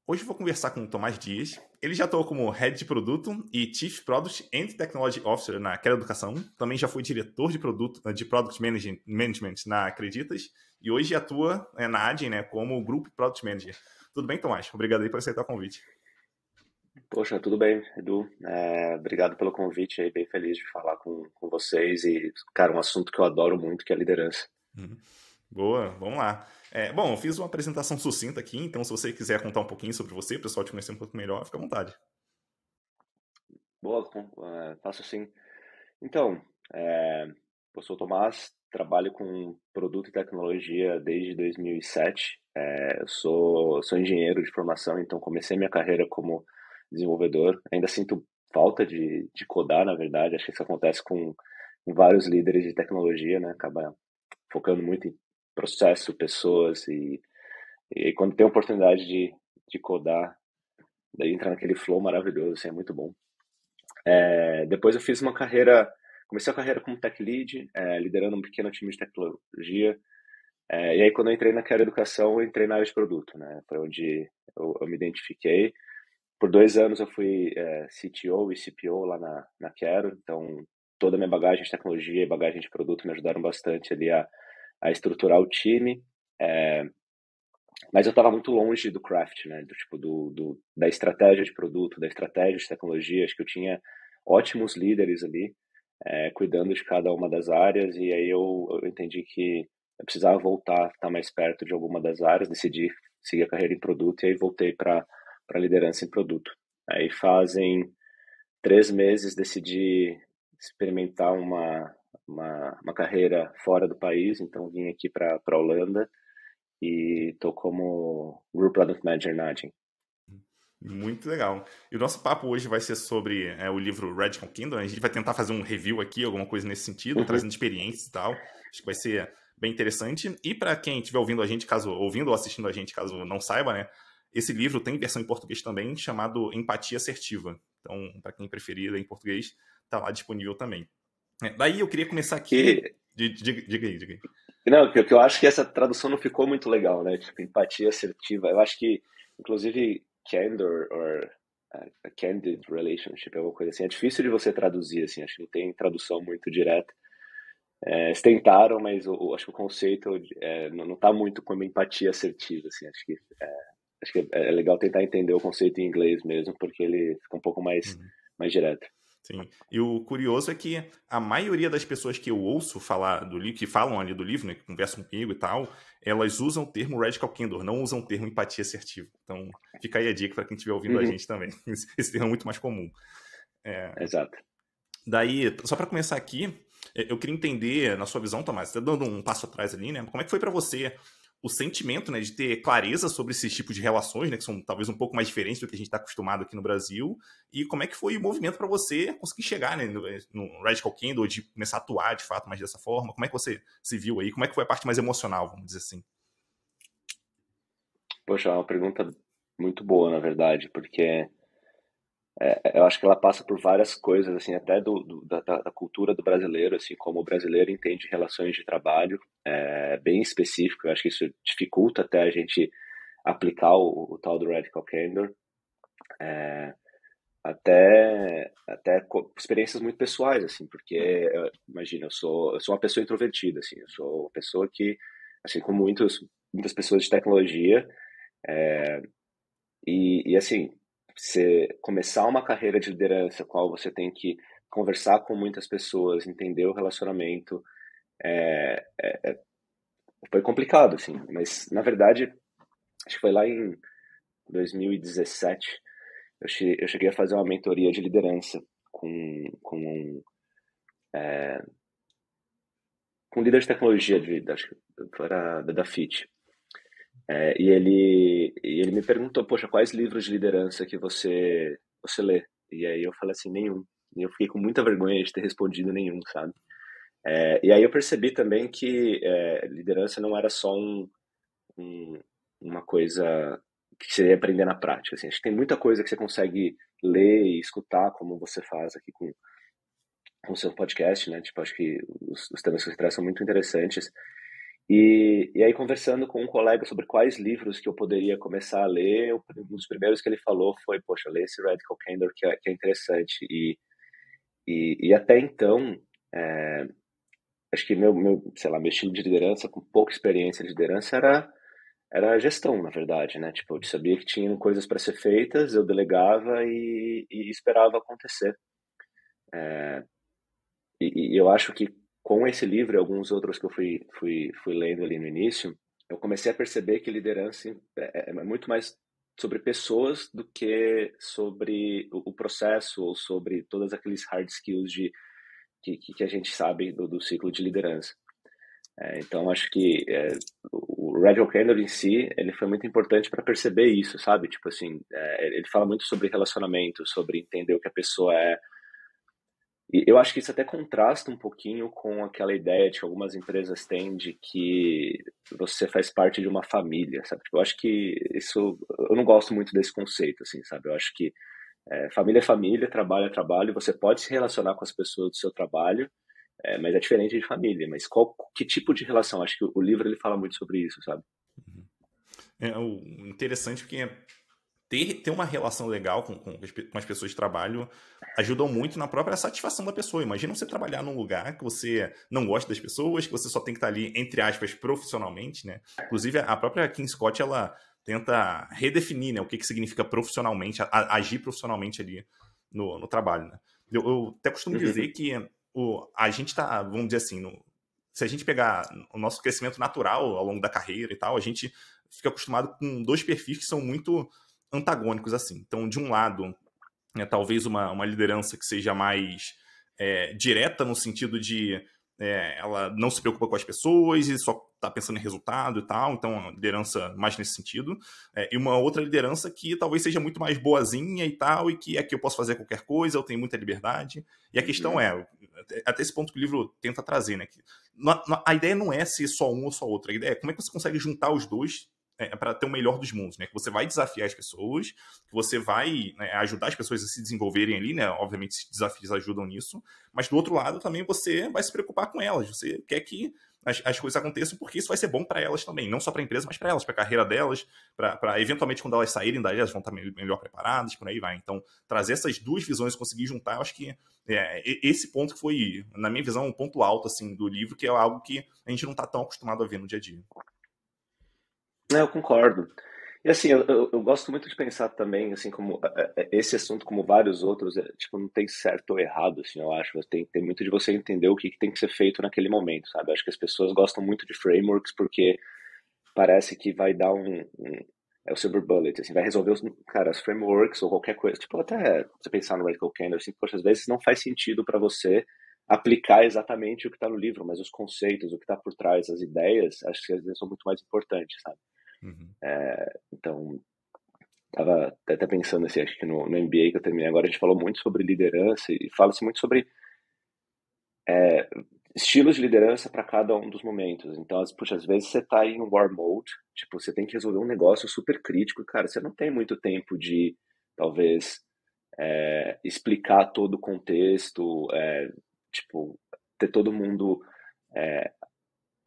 Hoje eu vou conversar com o Tomás Dias. Ele já atuou como Head de Produto e Chief Product and Technology Officer na Quero Educação. Também já foi diretor de Product Management na Acreditas. E hoje atua na Adyen, né, como Group Product Manager. Tudo bem, Tomás? Obrigado aí por aceitar o convite. Poxa, tudo bem, Edu. Obrigado pelo convite aí, bem feliz de falar com vocês e, cara, um assunto que eu adoro muito, que é a liderança. Boa, vamos lá. Bom, eu fiz uma apresentação sucinta aqui, então se você quiser contar um pouquinho sobre você, o pessoal te conhecer um pouco melhor, fica à vontade. Boa, faço sim. Então, eu sou o Tomás, trabalho com produto e tecnologia desde 2007. Eu sou engenheiro de formação, então comecei minha carreira como desenvolvedor. Ainda sinto falta de codar, na verdade. Acho que isso acontece com vários líderes de tecnologia, né? Acaba focando muito em processo, pessoas e quando tem a oportunidade de codar, daí entra naquele flow maravilhoso, assim, é muito bom. Depois eu fiz comecei a carreira como tech lead, liderando um pequeno time de tecnologia. E aí quando eu entrei na Quero Educação, eu entrei na área de produto, né? Foi onde eu me identifiquei. Por 2 anos eu fui CTO e CPO lá na Quero, então toda a minha bagagem de tecnologia e bagagem de produto me ajudaram bastante ali a estruturar o time. É, mas eu estava muito longe do craft, né? Do tipo da estratégia de produto, da estratégia de tecnologia. Acho que eu tinha ótimos líderes ali, cuidando de cada uma das áreas. E aí eu entendi que eu precisava voltar, estar mais perto de alguma das áreas. Decidi seguir a carreira em produto e aí voltei para liderança em produto. Aí fazem 3 meses decidi experimentar uma carreira fora do país. Então vim aqui para a Holanda e tô como Group Product Manager na Adyen. Muito legal. E o nosso papo hoje vai ser sobre o livro Radical Kingdom. A gente vai tentar fazer um review aqui, alguma coisa nesse sentido, Uhum. trazendo experiências e tal. Acho que vai ser bem interessante. E para quem estiver ouvindo a gente, caso ouvindo ou assistindo a gente, caso não saiba, né? Esse livro tem versão em português também, chamado Empatia Assertiva. Então, para quem preferir ler em português, tá lá disponível também. Daí eu queria começar aqui. E, Diga aí, diga aí. não, que eu acho que essa tradução não ficou muito legal, né? Tipo, empatia assertiva. Eu acho que, inclusive, candor or a candid relationship, alguma coisa assim, é difícil de você traduzir, assim. Acho que não tem tradução muito direta. Eles tentaram, mas acho que o conceito não tá muito como empatia assertiva, assim. Acho que é legal tentar entender o conceito em inglês mesmo, porque ele fica um pouco mais direto. Sim. E o curioso é que a maioria das pessoas que eu ouço falar do livro, que falam ali do livro, né, que conversam comigo e tal, elas usam o termo Radical Candor, não usam o termo empatia assertiva. Então, fica aí a dica para quem estiver ouvindo a Uhum, gente também. Esse termo é muito mais comum. exato. Daí, só para começar aqui, eu queria entender, na sua visão, Tomás, você tá dando um passo atrás ali, né? Como é que foi para você o sentimento, né, de ter clareza sobre esses tipos de relações, né, que são talvez um pouco mais diferentes do que a gente está acostumado aqui no Brasil, e como é que foi o movimento para você conseguir chegar, né, no Radical Candor, ou de começar a atuar de fato mais dessa forma? Como é que você se viu aí? Como é que foi a parte mais emocional, vamos dizer assim? Poxa, é uma pergunta muito boa, na verdade, porque eu acho que ela passa por várias coisas, assim, até da cultura do brasileiro, assim, como o brasileiro entende relações de trabalho, bem específico. Eu acho que isso dificulta até a gente aplicar o tal do Radical Candor, até experiências muito pessoais, assim, porque, imagina, eu sou uma pessoa introvertida, assim, eu sou uma pessoa que, assim como muitas pessoas de tecnologia, assim, você começar uma carreira de liderança, qual você tem que conversar com muitas pessoas, entender o relacionamento, foi complicado, assim. Mas, na verdade, acho que foi lá em 2017, eu cheguei a fazer uma mentoria de liderança com um líder de tecnologia, acho que era da FIT. E ele me perguntou, poxa, quais livros de liderança que você lê? E aí eu falei assim, nenhum. E eu fiquei com muita vergonha de ter respondido nenhum, sabe? E aí eu percebi também que liderança não era só um- uma coisa que você ia aprender na prática. Assim. Acho que tem muita coisa que você consegue ler e escutar, como você faz aqui com o seu podcast, né? Tipo, acho que os temas que você traz são muito interessantes. E aí, conversando com um colega sobre quais livros que eu poderia começar a ler, um dos primeiros que ele falou foi, poxa, lê esse Radical Candor que é interessante. E até então, é, acho que sei lá, meu estilo de liderança, com pouca experiência de liderança, era a gestão, na verdade, né? Tipo, eu sabia que tinham coisas para ser feitas, eu delegava e esperava acontecer. E eu acho que com esse livro e alguns outros que eu fui lendo ali no início, eu comecei a perceber que liderança é muito mais sobre pessoas do que sobre o processo ou sobre todos aqueles hard skills que a gente sabe do ciclo de liderança. Então, acho que o Radical Candor em si, ele foi muito importante para perceber isso, sabe? Tipo assim, ele fala muito sobre relacionamento, sobre entender o que a pessoa é. E eu acho que isso até contrasta um pouquinho com aquela ideia de que algumas empresas têm de que você faz parte de uma família, sabe? Tipo, eu acho que isso, eu não gosto muito desse conceito, assim, sabe? Eu acho que família é família, trabalho é trabalho, você pode se relacionar com as pessoas do seu trabalho, mas é diferente de família. Mas que tipo de relação? Acho que o livro ele fala muito sobre isso, sabe? É o interessante porque ter uma relação legal com as pessoas de trabalho ajudam muito na própria satisfação da pessoa. Imagina você trabalhar num lugar que você não gosta das pessoas, que você só tem que estar ali, entre aspas, profissionalmente, né? Inclusive, a própria Kim Scott, ela tenta redefinir, né, o que significa profissionalmente, agir profissionalmente ali no trabalho, né? Eu até costumo dizer Uhum, que a gente tá, vamos dizer assim, se a gente pegar o nosso crescimento natural ao longo da carreira e tal, a gente fica acostumado com dois perfis que são muito antagônicos assim. Então, de um lado, talvez uma liderança que seja mais direta no sentido de ela não se preocupa com as pessoas e só está pensando em resultado e tal, então uma liderança mais nesse sentido, e uma outra liderança que talvez seja muito mais boazinha e tal, e que aqui eu posso fazer qualquer coisa, eu tenho muita liberdade, e a questão uhum, até esse ponto que o livro tenta trazer, né, que a ideia não é ser só um ou só outro, a ideia é como é que você consegue juntar os dois para ter o melhor dos mundos, né? Que você vai desafiar as pessoas, que você vai, né, ajudar as pessoas a se desenvolverem ali, né? Obviamente, esses desafios ajudam nisso, mas do outro lado também você vai se preocupar com elas. Você quer que as coisas aconteçam porque isso vai ser bom para elas também, não só para a empresa, mas para elas, para a carreira delas, para eventualmente quando elas saírem daí elas vão estar melhor preparadas, por aí vai. Então, trazer essas duas visões, conseguir juntar, eu acho que esse ponto que foi, na minha visão, um ponto alto assim do livro, que é algo que a gente não está tão acostumado a ver no dia a dia. Eu concordo. E assim, eu gosto muito de pensar também, assim, como esse assunto, como vários outros, tipo, não tem certo ou errado, assim, eu acho. Tem muito de você entender o que tem que ser feito naquele momento, sabe? Eu acho que as pessoas gostam muito de frameworks porque parece que vai dar é o silver bullet, assim, vai resolver cara, os frameworks ou qualquer coisa. Tipo, até você pensar no Radical Candor, assim, poxa, às vezes não faz sentido para você aplicar exatamente o que está no livro, mas os conceitos, o que está por trás, as ideias, acho que às vezes são muito mais importantes, sabe? Uhum. Então, tava até pensando assim, acho que no MBA que eu terminei agora, a gente falou muito sobre liderança e fala-se muito sobre estilos de liderança para cada um dos momentos. Então, puxa, às vezes você tá em um war mode, tipo, você tem que resolver um negócio super crítico e, cara, você não tem muito tempo de, talvez, explicar todo o contexto, tipo, ter todo mundo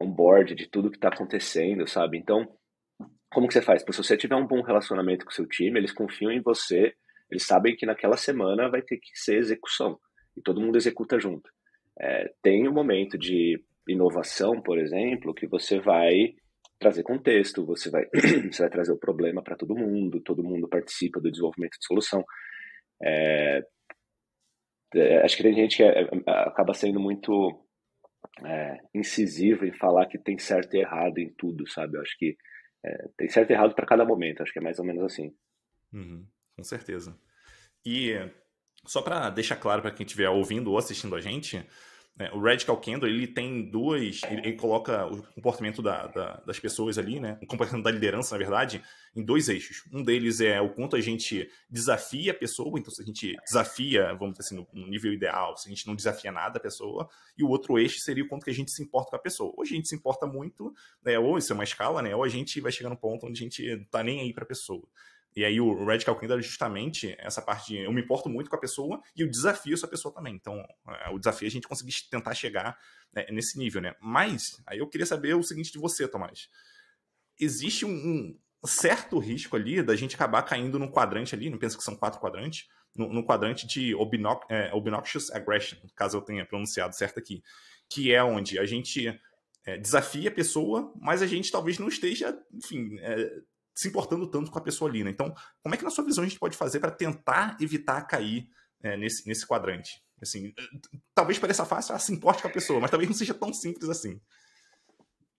on board de tudo que tá acontecendo, sabe? Então, como que você faz? Se você tiver um bom relacionamento com o seu time, eles confiam em você, eles sabem que naquela semana vai ter que ser execução e todo mundo executa junto. Tem um momento de inovação, por exemplo, que você vai trazer contexto, você vai trazer o problema para todo mundo participa do desenvolvimento de solução. Acho que tem gente que acaba sendo muito incisivo em falar que tem certo e errado em tudo, sabe? Eu acho que tem certo e errado para cada momento, acho que é mais ou menos assim. Uhum, com certeza. E só para deixar claro para quem estiver ouvindo ou assistindo a gente, o Radical Candor ele tem duas. Ele coloca o comportamento das pessoas ali, né? O comportamento da liderança, na verdade, em dois eixos. Um deles é o quanto a gente desafia a pessoa, então se a gente desafia, vamos dizer assim, no nível ideal, se a gente não desafia nada a pessoa, e o outro eixo seria o quanto que a gente se importa com a pessoa. Ou a gente se importa muito, né? Ou isso é uma escala, né? Ou a gente vai chegar no ponto onde a gente tá nem aí para a pessoa. E aí o Radical Candor é justamente essa parte de eu me importo muito com a pessoa e eu desafio essa pessoa também. Então, o desafio é a gente conseguir tentar chegar, né, nesse nível, né? Mas, aí eu queria saber o seguinte de você, Tomás. Existe um certo risco ali da gente acabar caindo num quadrante ali, não penso que são 4 quadrantes, no quadrante de obnoxious aggression, caso eu tenha pronunciado certo aqui, que é onde a gente desafia a pessoa, mas a gente talvez não esteja, enfim, se importando tanto com a pessoa ali, né? Então, como é que na sua visão a gente pode fazer para tentar evitar cair nesse quadrante? Assim, talvez pareça fácil, se importe com a pessoa, mas talvez não seja tão simples assim.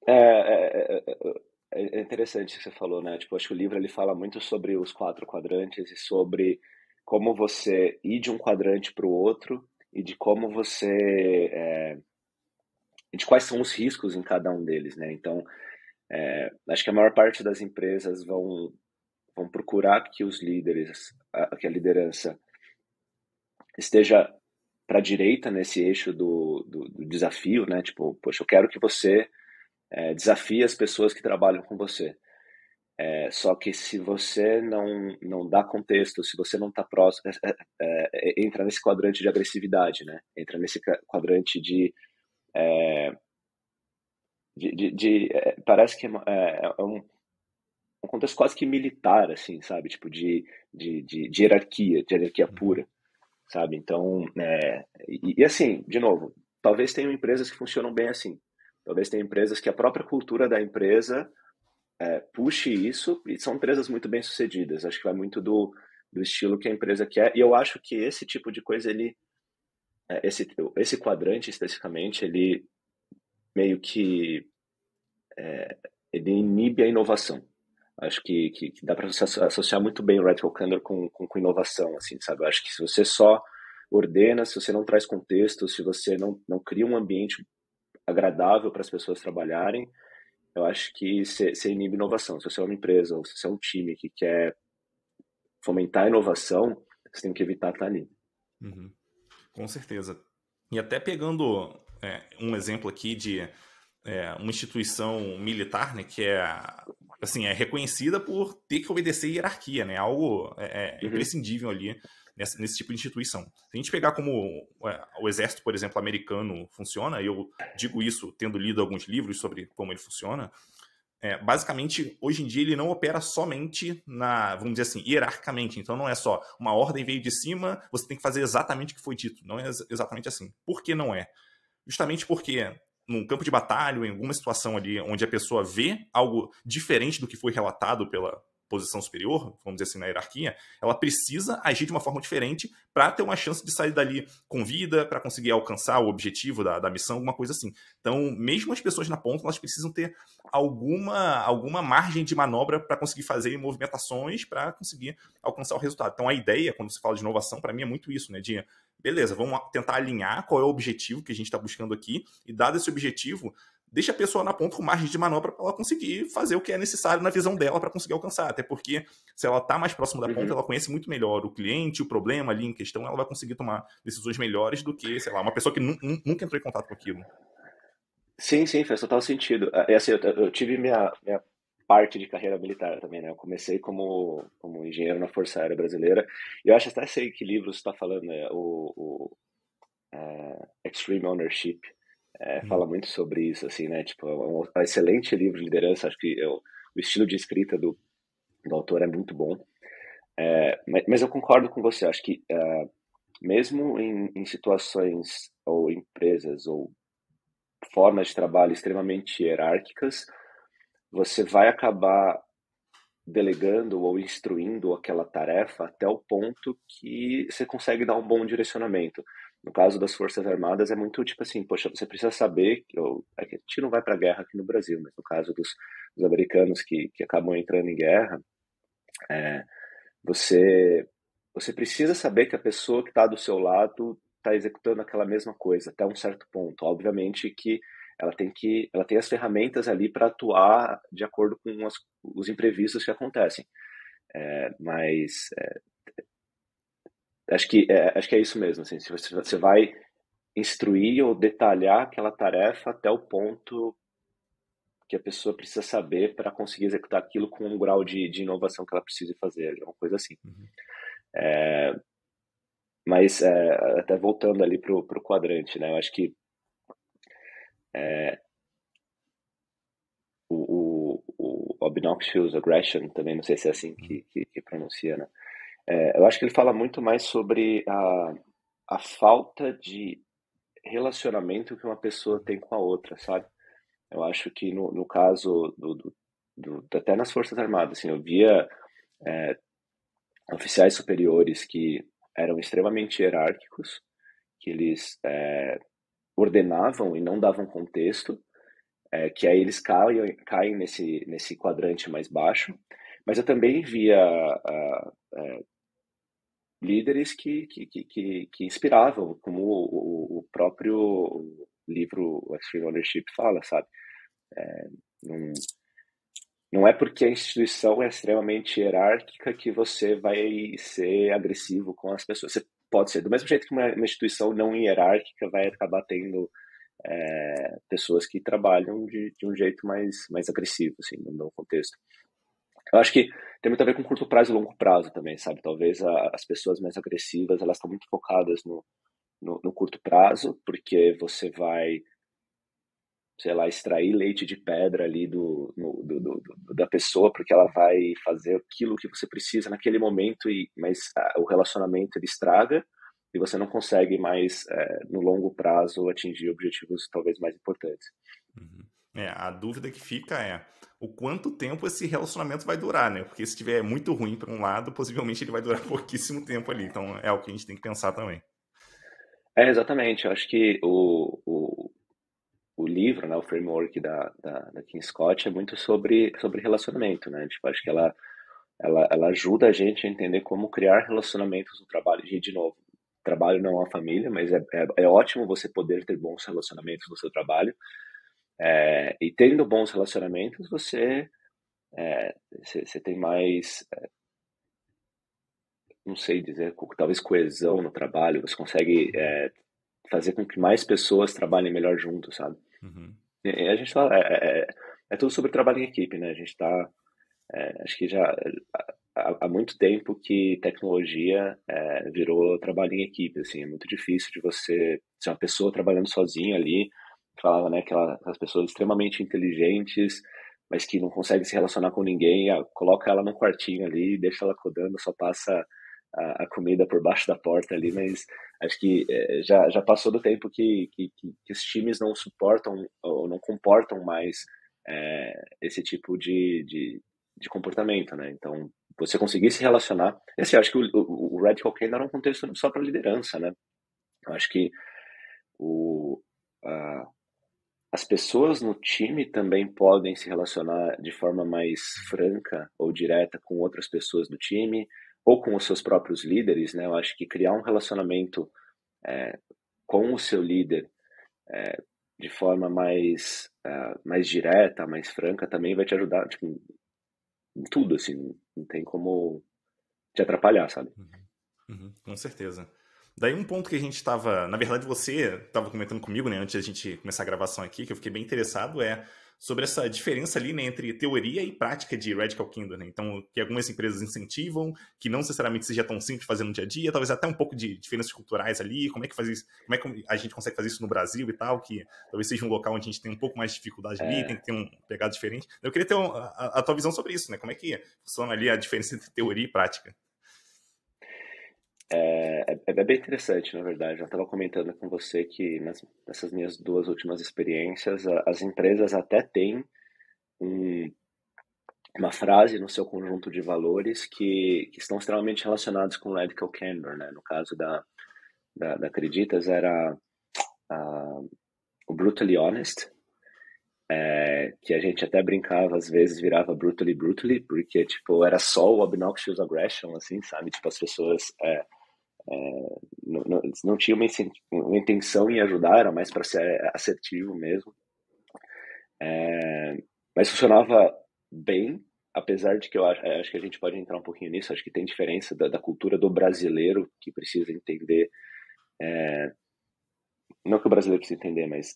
É, é, é, é interessante o que você falou, né? Tipo, acho que o livro ele fala muito sobre os 4 quadrantes e sobre como você ir de um quadrante para o outro e de como você, e de quais são os riscos em cada um deles, né? Então, acho que a maior parte das empresas vão procurar que os líderes, que a liderança esteja para a direita nesse eixo do desafio, né? Tipo, poxa, eu quero que você desafie as pessoas que trabalham com você. Só que se você não dá contexto, se você não está próximo, entra nesse quadrante de agressividade, né? Entra nesse quadrante parece que é um contexto quase que militar, assim, sabe? Tipo, de hierarquia Uhum. pura, sabe? Então, e assim, de novo, talvez tenham empresas que funcionam bem assim. Talvez tenham empresas que a própria cultura da empresa puxe isso, e são empresas muito bem sucedidas. Acho que vai muito do estilo que a empresa quer. E eu acho que esse tipo de coisa, esse quadrante especificamente, ele meio que ele inibe a inovação. Acho que dá para associar muito bem o Radical Candor com inovação, assim, sabe? Eu acho que se você só ordena, se você não traz contexto, se você não cria um ambiente agradável para as pessoas trabalharem, eu acho que você inibe inovação. Se você é uma empresa ou se você é um time que quer fomentar a inovação, você tem que evitar estar ali. Uhum. Com certeza. E até pegando um exemplo aqui de uma instituição militar, né, que assim, é reconhecida por ter que obedecer hierarquia, né, algo Uhum, imprescindível ali nesse tipo de instituição. Se a gente pegar como o exército, por exemplo, americano funciona, e eu digo isso tendo lido alguns livros sobre como ele funciona, basicamente, hoje em dia, ele não opera somente vamos dizer assim, hierarquicamente. Então, não é só uma ordem veio de cima, você tem que fazer exatamente o que foi dito. Não é exatamente assim. Por que não é? Justamente porque num campo de batalha, ou em alguma situação ali onde a pessoa vê algo diferente do que foi relatado pela posição superior, vamos dizer assim, na hierarquia, ela precisa agir de uma forma diferente para ter uma chance de sair dali com vida, para conseguir alcançar o objetivo da missão, alguma coisa assim. Então, mesmo as pessoas na ponta, elas precisam ter alguma margem de manobra para conseguir fazer movimentações para conseguir alcançar o resultado. Então, a ideia, quando se fala de inovação, para mim é muito isso, né? De beleza, vamos tentar alinhar qual é o objetivo que a gente está buscando aqui, e dado esse objetivo, deixa a pessoa na ponta com margem de manobra para ela conseguir fazer o que é necessário na visão dela para conseguir alcançar. Até porque, se ela está mais próximo da ponta, uhum. ela conhece muito melhor o cliente, o problema ali em questão, ela vai conseguir tomar decisões melhores do que, sei lá, uma pessoa que nunca entrou em contato com aquilo. Sim, sim, faz total sentido. Assim, eu tive minha parte de carreira militar também, né? Eu comecei como engenheiro na Força Aérea Brasileira. E eu acho até sei que livro você está falando, né? Extreme Ownership. Uhum. Fala muito sobre isso, assim, né? Tipo, é um excelente livro de liderança. Acho que o estilo de escrita do autor é muito bom. Mas eu concordo com você. Acho que mesmo em situações ou empresas ou formas de trabalho extremamente hierárquicas, você vai acabar delegando ou instruindo aquela tarefa até o ponto que você consegue dar um bom direcionamento. No caso das Forças Armadas é muito tipo assim, poxa, você precisa saber é que a gente não vai para a guerra aqui no Brasil, mas no caso dos americanos que acabam entrando em guerra, você você precisa saber que a pessoa que está do seu lado está executando aquela mesma coisa até um certo ponto. Obviamente que ela tem as ferramentas ali para atuar de acordo com os imprevistos que acontecem. Mas acho que é isso mesmo. Assim, se você vai instruir ou detalhar aquela tarefa até o ponto que a pessoa precisa saber para conseguir executar aquilo com um grau de inovação que ela precisa fazer, uma coisa assim. Uhum. Mas até voltando ali pro quadrante, né? Eu acho que o Obnoxious Aggression, também não sei se é assim que pronuncia, né? Eu acho que ele fala muito mais sobre a falta de relacionamento que uma pessoa tem com a outra, sabe? Eu acho que no caso até nas Forças Armadas, assim, eu via oficiais superiores que eram extremamente hierárquicos, que eles ordenavam e não davam contexto, que aí eles caem nesse quadrante mais baixo. Mas eu também via líderes que inspiravam, como o próprio livro Extreme Ownership fala, sabe? Não, não é porque a instituição é extremamente hierárquica que você vai ser agressivo com as pessoas. Você pode ser, do mesmo jeito que uma instituição não hierárquica vai acabar tendo pessoas que trabalham de um jeito mais agressivo, assim, no contexto. Eu acho que tem muito a ver com curto prazo e longo prazo também, sabe? Talvez as pessoas mais agressivas, elas estão muito focadas no curto prazo, porque você vai, sei lá, extrair leite de pedra ali da pessoa, porque ela vai fazer aquilo que você precisa naquele momento, mas o relacionamento ele estraga e você não consegue mais, no longo prazo, atingir objetivos talvez mais importantes. Uhum. A dúvida que fica é o quanto tempo esse relacionamento vai durar, né? Porque se estiver muito ruim para um lado, possivelmente ele vai durar pouquíssimo tempo ali. Então é o que a gente tem que pensar também. Exatamente. Eu acho que o livro, né, o framework da Kim Scott é muito sobre relacionamento, né? Tipo, acho que ela ajuda a gente a entender como criar relacionamentos no trabalho. E, de novo, trabalho não é uma família, mas é ótimo você poder ter bons relacionamentos no seu trabalho. E tendo bons relacionamentos, você tem mais, não sei dizer, talvez coesão no trabalho, você consegue fazer com que mais pessoas trabalhem melhor juntos, sabe? Uhum. E a gente fala, é tudo sobre trabalho em equipe, né? A gente tá, acho que já há muito tempo que tecnologia virou trabalho em equipe, assim, é muito difícil de você ser uma pessoa trabalhando sozinha ali, falava, né, aquelas pessoas extremamente inteligentes, mas que não conseguem se relacionar com ninguém, coloca ela num quartinho ali, deixa ela codando, só passa a comida por baixo da porta ali, mas acho que já passou do tempo que os times não suportam ou não comportam mais esse tipo de comportamento, né? Então, você conseguir se relacionar. E, assim, eu acho que o Radical Candor era um contexto só para liderança, né? Eu acho que o, a, as pessoas no time também podem se relacionar de forma mais franca ou direta com outras pessoas do time ou com os seus próprios líderes, né? Eu acho que criar um relacionamento com o seu líder de forma mais direta, mais franca, também vai te ajudar, tipo, em tudo, assim, não tem como te atrapalhar, sabe? Uhum. Uhum, com certeza. Daí um ponto que a gente estava, na verdade você estava comentando comigo, né, antes da gente começar a gravação aqui, que eu fiquei bem interessado, é sobre essa diferença ali, né, entre teoria e prática de Radical Kingdom, né? Então, que algumas empresas incentivam, que não necessariamente seja tão simples fazer no dia a dia, talvez até um pouco de diferenças culturais ali, como é que faz isso, como é que a gente consegue fazer isso no Brasil e tal, que talvez seja um local onde a gente tem um pouco mais de dificuldade ali, tem É, que ter um pegado diferente. Eu queria ter a tua visão sobre isso, né? Como é que funciona ali a diferença entre teoria e prática? é bem interessante, na verdade. Eu estava comentando com você que nessas minhas duas últimas experiências, as empresas até têm um, uma frase no seu conjunto de valores que estão extremamente relacionados com Radical Candor, né? No caso da Acreditas, era o Brutally Honest, que a gente até brincava, às vezes virava Brutally Brutally, porque, tipo, era só o Obnoxious Aggression, assim, sabe? Tipo, as pessoas não tinham uma intenção em ajudar, era mais para ser assertivo mesmo. Mas funcionava bem, apesar de que eu acho que a gente pode entrar um pouquinho nisso, acho que tem diferença da cultura do brasileiro, que precisa entender, não que o brasileiro precisa entender, mas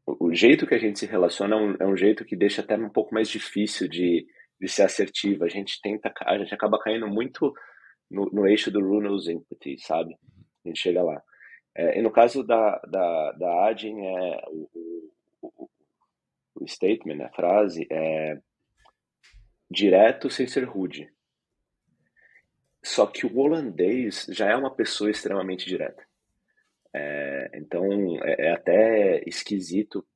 o jeito que a gente se relaciona é um jeito que deixa até um pouco mais difícil de ser assertivo. A gente acaba caindo muito no eixo do rules empathy, sabe? A gente chega lá. E no caso da Adyen, o, o statement, a frase é direto sem ser rude. Só que o holandês já é uma pessoa extremamente direta. Então é até esquisito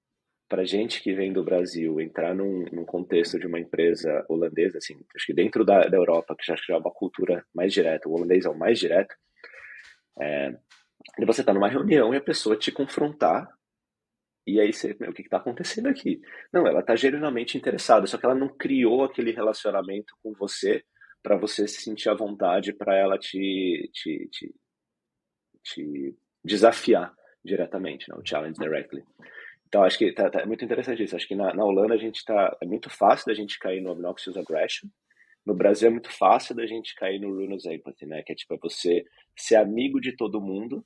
para gente que vem do Brasil entrar num contexto de uma empresa holandesa, assim, acho que dentro da Europa, que já é uma cultura mais direta, o holandês é o mais direto, e você tá numa reunião e a pessoa te confrontar, e aí você, meu, o que está acontecendo aqui? Não, ela tá genuinamente interessada, só que ela não criou aquele relacionamento com você para você se sentir à vontade para ela te desafiar diretamente, não, challenge directly. Então, acho que é muito interessante isso. Acho que na Holanda é muito fácil da gente cair no obnoxious aggression. No Brasil é muito fácil da gente cair no ruinous empathy, né? Que é tipo, você ser amigo de todo mundo,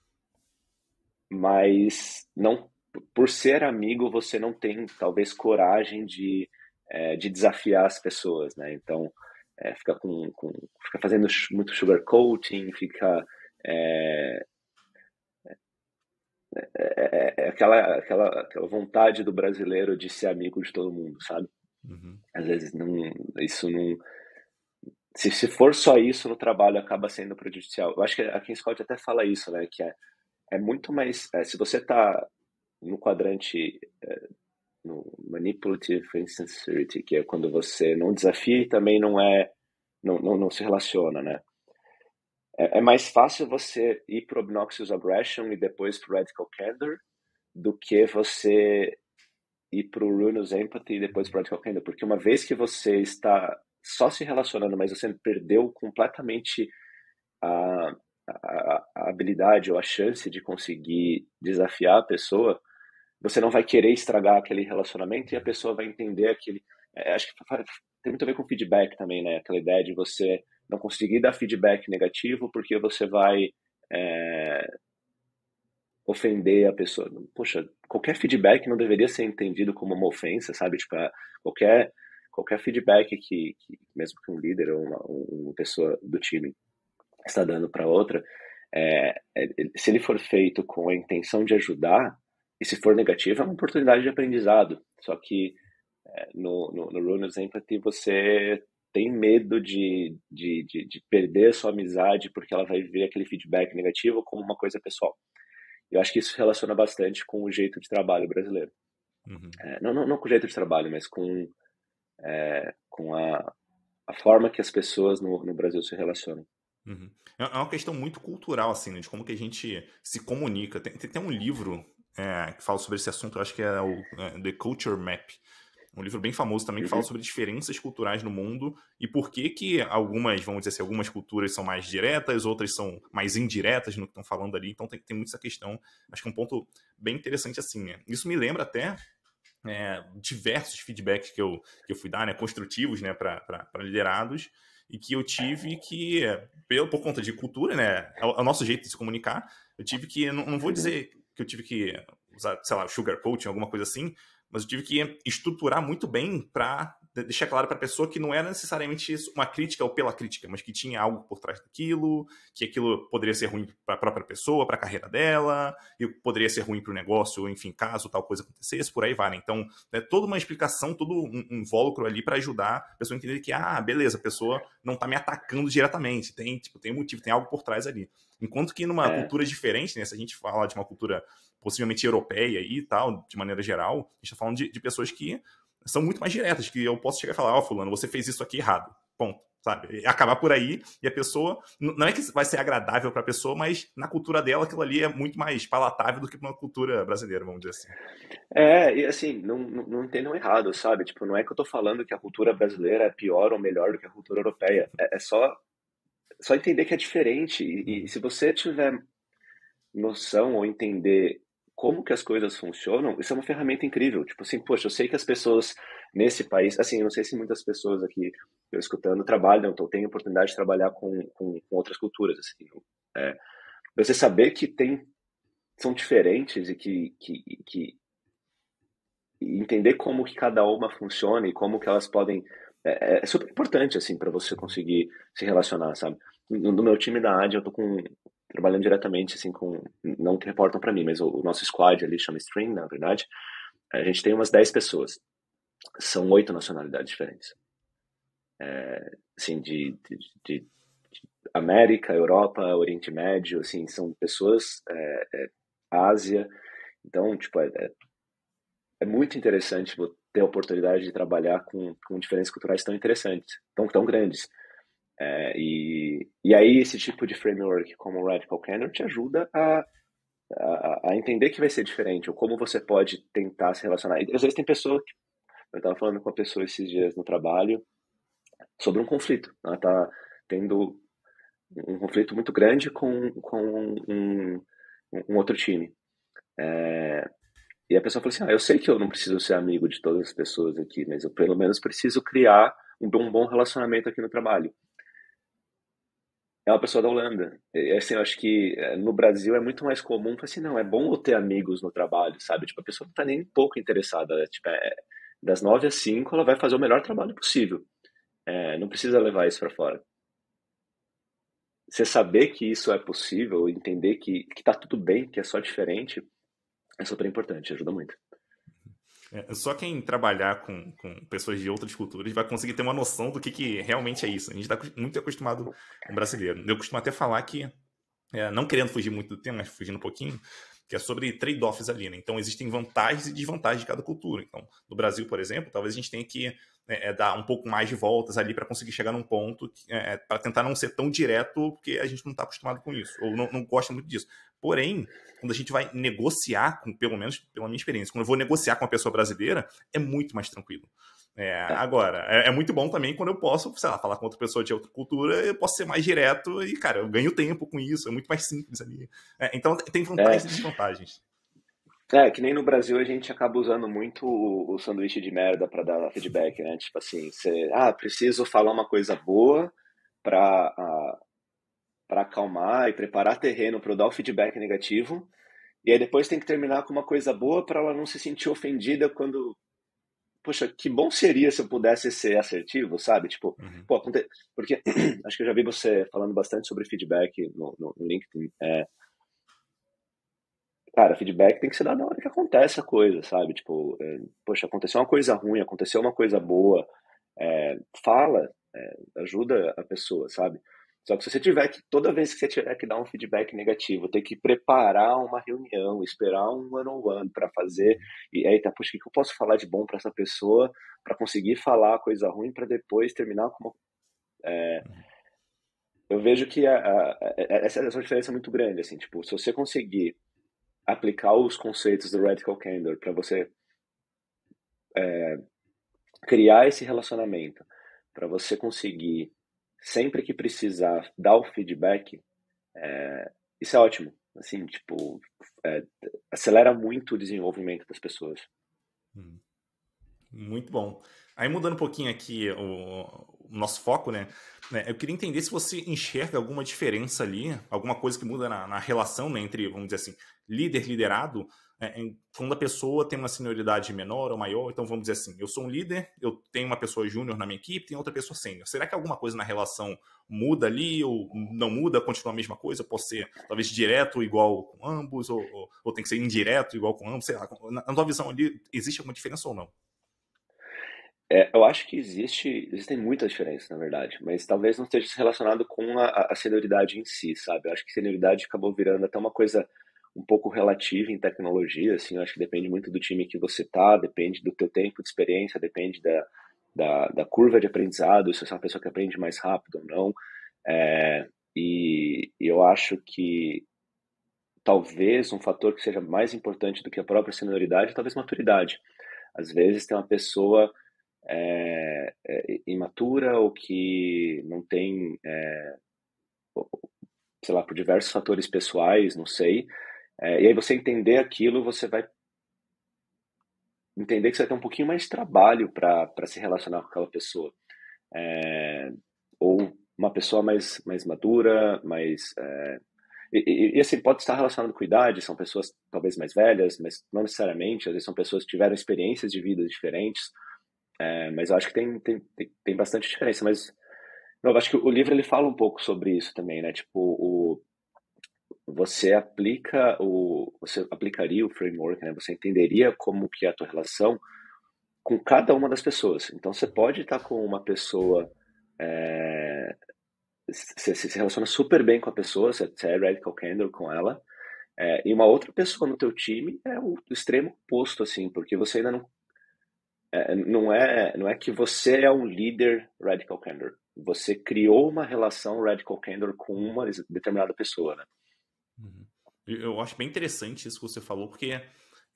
mas não, por ser amigo, você não tem, talvez, coragem de desafiar as pessoas, né? Então, fica fazendo muito sugarcoating, fica é, aquela vontade do brasileiro de ser amigo de todo mundo, sabe? Uhum. Às vezes isso não. Se for só isso no trabalho, acaba sendo prejudicial. Eu acho que a King Scott até fala isso, né? Que é muito mais. Se você está no quadrante, no manipulative insincerity, que é quando você não desafia e também não se relaciona, né? É mais fácil você ir pro obnoxious aggression e depois pro radical candor do que você ir pro ruinous empathy e depois pro radical candor, porque uma vez que você está só se relacionando, mas você perdeu completamente a, a habilidade ou a chance de conseguir desafiar a pessoa, você não vai querer estragar aquele relacionamento e a pessoa vai entender aquele. Acho que tem muito a ver com feedback também, né? Aquela ideia de você não conseguir dar feedback negativo porque você vai é, ofender a pessoa. Poxa, qualquer feedback não deveria ser entendido como uma ofensa, sabe? Tipo, qualquer, qualquer feedback mesmo que um líder ou uma pessoa do time está dando para outra, se ele for feito com a intenção de ajudar, e se for negativo, é uma oportunidade de aprendizado. Só que no Runners Empathy você tem medo de perder a sua amizade porque ela vai ver aquele feedback negativo como uma coisa pessoal. Eu acho que isso se relaciona bastante com o jeito de trabalho brasileiro. Uhum. Não com o jeito de trabalho, mas com a forma que as pessoas no Brasil se relacionam. Uhum. É uma questão muito cultural, assim, né, de como que a gente se comunica. Tem um livro que fala sobre esse assunto, eu acho que é o The Culture Map. Um livro bem famoso também que fala Uhum. sobre diferenças culturais no mundo e por que que algumas, vamos dizer assim, algumas culturas são mais diretas, outras são mais indiretas no que estão falando ali. Então tem muito essa questão. Acho que é um ponto bem interessante assim, né? Isso me lembra até diversos feedbacks que eu fui dar, né, construtivos, né, para liderados, e que eu tive que, por conta de cultura, né, é o nosso jeito de se comunicar, eu tive que, não vou Uhum. dizer que eu tive que usar, sei lá, sugarcoating, alguma coisa assim, mas eu tive que estruturar muito bem para deixar claro para a pessoa que não era necessariamente uma crítica ou pela crítica, mas que tinha algo por trás daquilo, que aquilo poderia ser ruim para a própria pessoa, para a carreira dela, e poderia ser ruim para o negócio, enfim, caso tal coisa acontecesse, por aí vai, né? Então, é toda uma explicação, todo um invólucro ali para ajudar a pessoa a entender que, beleza, a pessoa não está me atacando diretamente, tem um motivo, tem algo por trás ali. Enquanto que numa É, cultura diferente, né, se a gente fala de uma cultura possivelmente europeia e tal, de maneira geral, a gente está falando de pessoas que são muito mais diretas, que eu posso chegar e falar, fulano, você fez isso aqui errado, ponto, sabe? E acabar por aí, e a pessoa, não é que vai ser agradável para a pessoa, mas na cultura dela aquilo ali é muito mais palatável do que uma cultura brasileira, vamos dizer assim. e assim, não entendam errado, sabe? Tipo, não é que eu tô falando que a cultura brasileira é pior ou melhor do que a cultura europeia. É só entender que é diferente. E Uhum. se você tiver noção ou entender como que as coisas funcionam, isso é uma ferramenta incrível. Tipo assim, poxa, eu sei que as pessoas nesse país, assim, eu não sei se muitas pessoas aqui eu escutando trabalham, então têm oportunidade de trabalhar com outras culturas, assim. É, você saber que são diferentes e que e entender como que cada uma funciona e como que elas podem é super importante assim para você conseguir se relacionar, sabe? No meu time da AD eu tô trabalhando diretamente assim com não que reportam para mim, mas o nosso squad ali chama String, na verdade. A gente tem umas 10 pessoas. São 8 nacionalidades diferentes. Assim, de América, Europa, Oriente Médio, assim, são pessoas, Ásia. Então, tipo, é muito interessante ter a oportunidade de trabalhar com diferenças culturais tão interessantes, tão grandes. E aí esse tipo de framework como o Radical Candor te ajuda a entender que vai ser diferente, ou como você pode tentar se relacionar. E, às vezes tem pessoa que... Eu estava falando com uma pessoa esses dias no trabalho sobre um conflito. Ela está tendo um conflito muito grande com um outro time. E a pessoa falou assim, eu sei que eu não preciso ser amigo de todas as pessoas aqui, mas eu pelo menos preciso criar um bom relacionamento aqui no trabalho. É uma pessoa da Holanda. E, assim, eu acho que no Brasil é muito mais comum, falar assim, não, é bom eu ter amigos no trabalho, sabe? Tipo, a pessoa não tá nem um pouco interessada, né? Tipo, das 9 às 5 ela vai fazer o melhor trabalho possível. Não precisa levar isso para fora. Você saber que isso é possível, entender que tá tudo bem, que é só diferente, é super importante, ajuda muito. Só quem trabalhar com pessoas de outras culturas vai conseguir ter uma noção do que realmente é isso. A gente está muito acostumado com o brasileiro. Eu costumo até falar que, não querendo fugir muito do tema, mas fugindo um pouquinho, que é sobre trade-offs ali, né? Então, existem vantagens e desvantagens de cada cultura. Então, no Brasil, por exemplo, talvez a gente tenha que dar um pouco mais de voltas ali para conseguir chegar num ponto para tentar não ser tão direto, porque a gente não está acostumado com isso, ou não gosta muito disso. Porém, quando a gente vai negociar, pelo menos pela minha experiência, quando eu vou negociar com uma pessoa brasileira, é muito mais tranquilo. É, Agora, é muito bom também quando eu posso, sei lá, falar com outra pessoa de outra cultura, eu posso ser mais direto e, cara, eu ganho tempo com isso, é muito mais simples ali. Então, tem vantagens é, e desvantagens. que nem no Brasil a gente acaba usando muito o sanduíche de merda para dar feedback, né? Tipo assim, preciso falar uma coisa boa para para acalmar e preparar terreno para eu dar o feedback negativo, e aí depois tem que terminar com uma coisa boa para ela não se sentir ofendida quando... Poxa, que bom seria se eu pudesse ser assertivo, sabe? Tipo, Uhum. pô, porque acho que eu já vi você falando bastante sobre feedback no LinkedIn. Cara, feedback tem que ser dado na hora que acontece a coisa, sabe? Tipo, poxa, aconteceu uma coisa ruim, aconteceu uma coisa boa, fala, ajuda a pessoa, sabe? Só que se você tiver que, toda vez que você tiver que dar um feedback negativo, ter que preparar uma reunião, esperar um one-on-one para fazer, e aí tá, puxa, o que eu posso falar de bom para essa pessoa para conseguir falar coisa ruim para depois terminar com uma... Eu vejo que essa diferença é muito grande, assim, tipo, se você conseguir aplicar os conceitos do Radical Candor para você criar esse relacionamento, para você conseguir, sempre que precisar, dar o feedback, isso é ótimo. Assim, tipo, é, acelera muito o desenvolvimento das pessoas. Uhum. Muito bom. Aí mudando um pouquinho aqui o nosso foco, né? Eu queria entender se você enxerga alguma diferença ali, alguma coisa que muda na relação, né, entre, vamos dizer assim, líder e liderado, quando a pessoa tem uma senioridade menor ou maior. Então vamos dizer assim, eu sou um líder, eu tenho uma pessoa júnior na minha equipe, tem outra pessoa sênior. Será que alguma coisa na relação muda ali ou não muda, continua a mesma coisa? Pode ser talvez direto igual com ambos ou tem que ser indireto igual com ambos? Sei lá, na tua visão ali, existe alguma diferença ou não? Eu acho que existem muitas diferenças, na verdade, mas talvez não esteja relacionado com a senioridade em si, sabe? Eu acho que senioridade acabou virando até uma coisa um pouco relativa em tecnologia, assim, eu acho que depende muito do time que você tá, depende do teu tempo de experiência, depende da curva de aprendizado, se você é uma pessoa que aprende mais rápido ou não. E eu acho que talvez um fator que seja mais importante do que a própria senioridade é talvez maturidade. Às vezes tem uma pessoa imatura ou que não tem, sei lá, por diversos fatores pessoais, não sei. E aí você entender aquilo, você vai entender que você vai ter um pouquinho mais de trabalho para se relacionar com aquela pessoa. Ou uma pessoa mais madura, mais... E, assim, pode estar relacionado com idade, são pessoas talvez mais velhas, mas não necessariamente, às vezes são pessoas que tiveram experiências de vida diferentes, mas eu acho que tem bastante diferença, mas eu acho que o livro ele fala um pouco sobre isso também, né? Tipo, você aplicaria o framework, né? Você entenderia como que é a tua relação com cada uma das pessoas. Então você pode estar com uma pessoa, você se relaciona super bem com a pessoa, você é radical candor com ela, e uma outra pessoa no teu time é o extremo oposto, assim, porque você ainda não é que você é um líder radical candor. Você criou uma relação radical candor com uma determinada pessoa, né? Uhum. Eu acho bem interessante isso que você falou, porque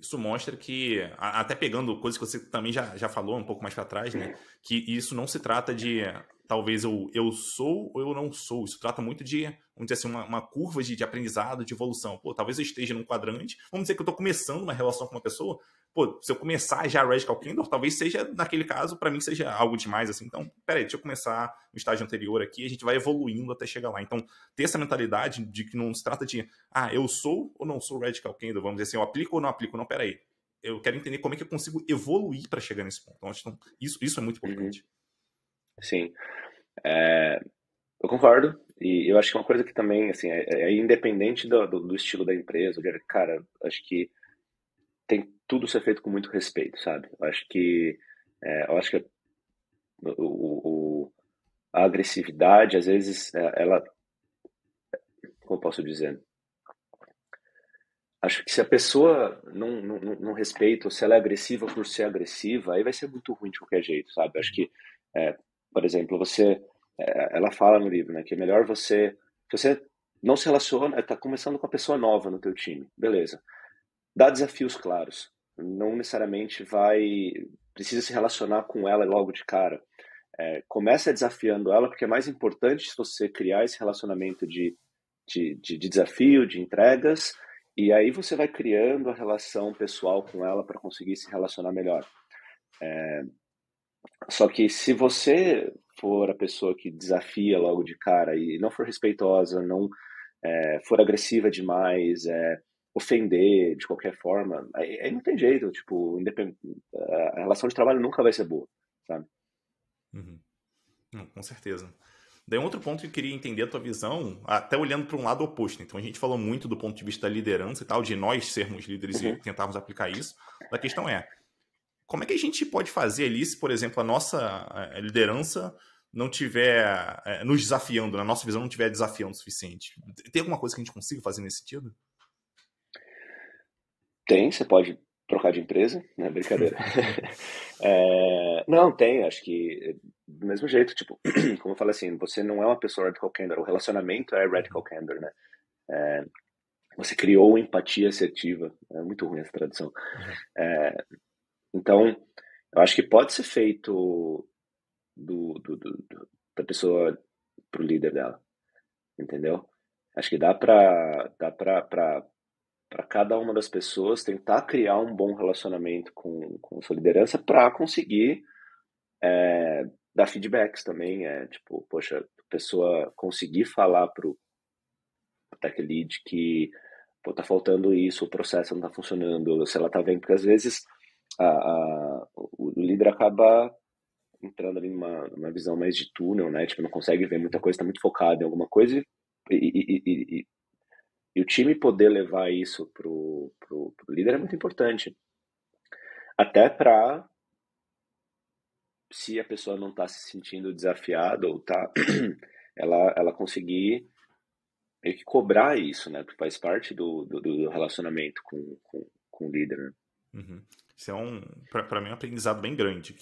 isso mostra que, até pegando coisas que você também já falou um pouco mais para trás, né? Que isso não se trata de talvez eu sou ou eu não sou. Isso trata muito de, vamos dizer assim, uma curva de aprendizado, de evolução. Pô, talvez eu esteja num quadrante, vamos dizer que eu estou começando uma relação com uma pessoa. Pô, se eu começar já Radical Candor, talvez seja, naquele caso, para mim seja algo demais, assim. Então, peraí, deixa eu começar no estágio anterior aqui, a gente vai evoluindo até chegar lá. Então, ter essa mentalidade de que não se trata de eu sou ou não sou Radical Candor, vamos dizer assim, eu aplico ou não aplico, não, peraí. Eu quero entender como é que eu consigo evoluir para chegar nesse ponto. Então, isso é muito Uhum. importante. Sim, eu concordo. E eu acho que uma coisa que também, assim, é independente do estilo da empresa, cara, acho que tem tudo ser feito com muito respeito, sabe? Eu acho que a agressividade, às vezes, ela, como eu posso dizer? Acho que se a pessoa não respeita, ou se ela é agressiva por ser agressiva, aí vai ser muito ruim de qualquer jeito, sabe? Acho que, por exemplo, ela fala no livro, né, que é melhor se você não se relaciona, tá começando com a pessoa nova no teu time, beleza? Dá desafios claros, não necessariamente precisa se relacionar com ela logo de cara. Começa desafiando ela, porque é mais importante você criar esse relacionamento de desafio, de entregas, e aí você vai criando a relação pessoal com ela para conseguir se relacionar melhor. Só que se você for a pessoa que desafia logo de cara e não for respeitosa, não for agressiva demais, ofender de qualquer forma, aí não tem jeito, tipo, a relação de trabalho nunca vai ser boa, sabe? Uhum. Com certeza. Daí um outro ponto que eu queria entender a tua visão, até olhando para um lado oposto. Então a gente falou muito do ponto de vista da liderança e tal, de nós sermos líderes e Uhum. tentarmos aplicar isso. A questão é, como é que a gente pode fazer ali se, por exemplo, a nossa liderança não tiver nos desafiando, na nossa visão não tiver desafiando o suficiente? Tem alguma coisa que a gente consiga fazer nesse sentido? Você pode trocar de empresa, né? Brincadeira. Não, tem, acho que do mesmo jeito, tipo, como eu falei assim, você não é uma pessoa radical candor, o relacionamento é radical candor, né? Você criou empatia assertiva, é muito ruim essa tradução. Uhum. Então, eu acho que pode ser feito da pessoa pro líder dela, entendeu? Acho que dá para cada uma das pessoas tentar criar um bom relacionamento com sua liderança para conseguir dar feedbacks também. Tipo, poxa, a pessoa conseguir falar pro tech lead que pô, tá faltando isso, o processo não tá funcionando, se ela tá vendo, porque às vezes o líder acaba entrando ali numa visão mais de túnel, né? Tipo, não consegue ver muita coisa, tá muito focado em alguma coisa e o time poder levar isso pro líder é muito importante. Até para se a pessoa não está se sentindo desafiada ou tá ela conseguir meio que cobrar isso, né? Porque faz parte do relacionamento com o líder, né? Uhum. Isso é para mim, um aprendizado bem grande,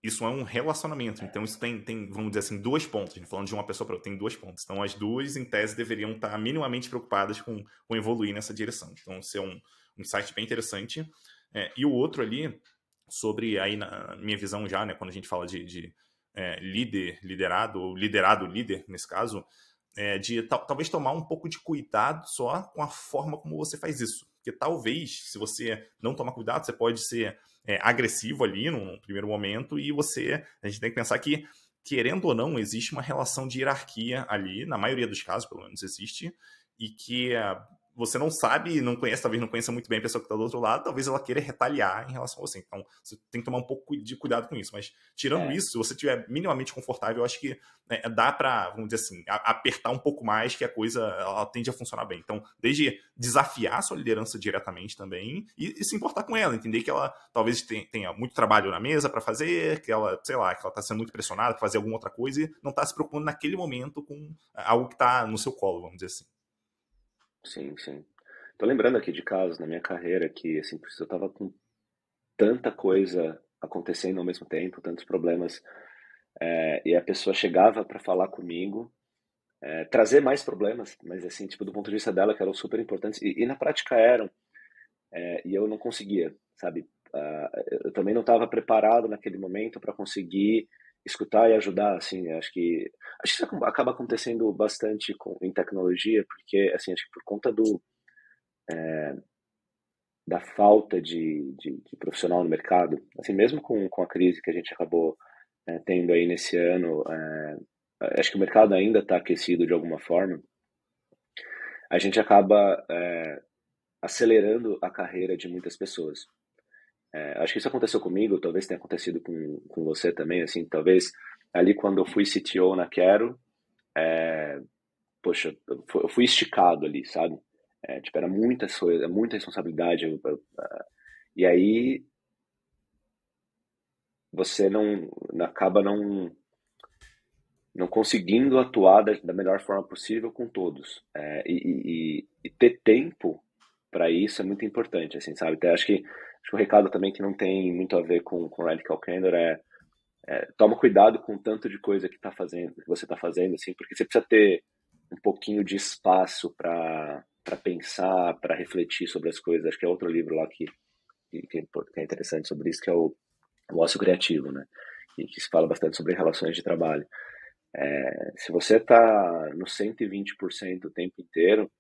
isso é um relacionamento. Então, isso tem, vamos dizer assim, duas pontas. Falando de uma pessoa para outra, tem duas pontas. Então, as duas, em tese, deveriam estar minimamente preocupadas com evoluir nessa direção. Então, isso é um insight bem interessante. E o outro ali, sobre, aí na minha visão já, né, quando a gente fala de liderado, ou liderado líder, nesse caso, de talvez tomar um pouco de cuidado só com a forma como você faz isso. Porque talvez, se você não tomar cuidado, você pode ser agressivo ali num primeiro momento e a gente tem que pensar que querendo ou não, existe uma relação de hierarquia ali, na maioria dos casos, pelo menos existe, e que você não sabe, não conhece, talvez não conheça muito bem a pessoa que está do outro lado, talvez ela queira retaliar em relação a você. Então, você tem que tomar um pouco de cuidado com isso. Mas, tirando É, isso, se você estiver minimamente confortável, eu acho que dá para, vamos dizer assim, apertar um pouco mais, que a coisa ela tende a funcionar bem. Então, desde desafiar a sua liderança diretamente também e se importar com ela, entender que ela talvez tenha muito trabalho na mesa para fazer, que ela, sei lá, que ela está sendo muito pressionada para fazer alguma outra coisa e não está se preocupando naquele momento com algo que está no seu colo, vamos dizer assim. sim, sim. Tô lembrando aqui de casos na minha carreira que, assim, eu tava com tanta coisa acontecendo ao mesmo tempo, tantos problemas, e a pessoa chegava para falar comigo, trazer mais problemas, mas assim, tipo, do ponto de vista dela, que eram super importantes, e na prática eram, e eu não conseguia, sabe? Eu também não estava preparado naquele momento para conseguir escutar e ajudar, assim, acho que isso acaba acontecendo bastante em tecnologia, porque, assim, acho que por conta da falta de profissional no mercado, assim, mesmo com a crise que a gente acabou tendo aí nesse ano, acho que o mercado ainda está aquecido de alguma forma, a gente acaba acelerando a carreira de muitas pessoas. Acho que isso aconteceu comigo, talvez tenha acontecido com você também, assim, talvez ali quando eu fui CTO na Quero, poxa, eu fui esticado ali, sabe? Tipo, era muitas coisas, muita responsabilidade, e aí você acaba não conseguindo atuar da melhor forma possível com todos. E ter tempo para isso é muito importante, assim, sabe? Até acho que o recado também que não tem muito a ver com Radical Candor toma cuidado com o tanto de coisa que você está fazendo, assim, porque você precisa ter um pouquinho de espaço para pensar, para refletir sobre as coisas. Acho que é outro livro lá que é interessante sobre isso, que é o Ócio Criativo, né? E que se fala bastante sobre relações de trabalho. Se você está no 120% o tempo inteiro,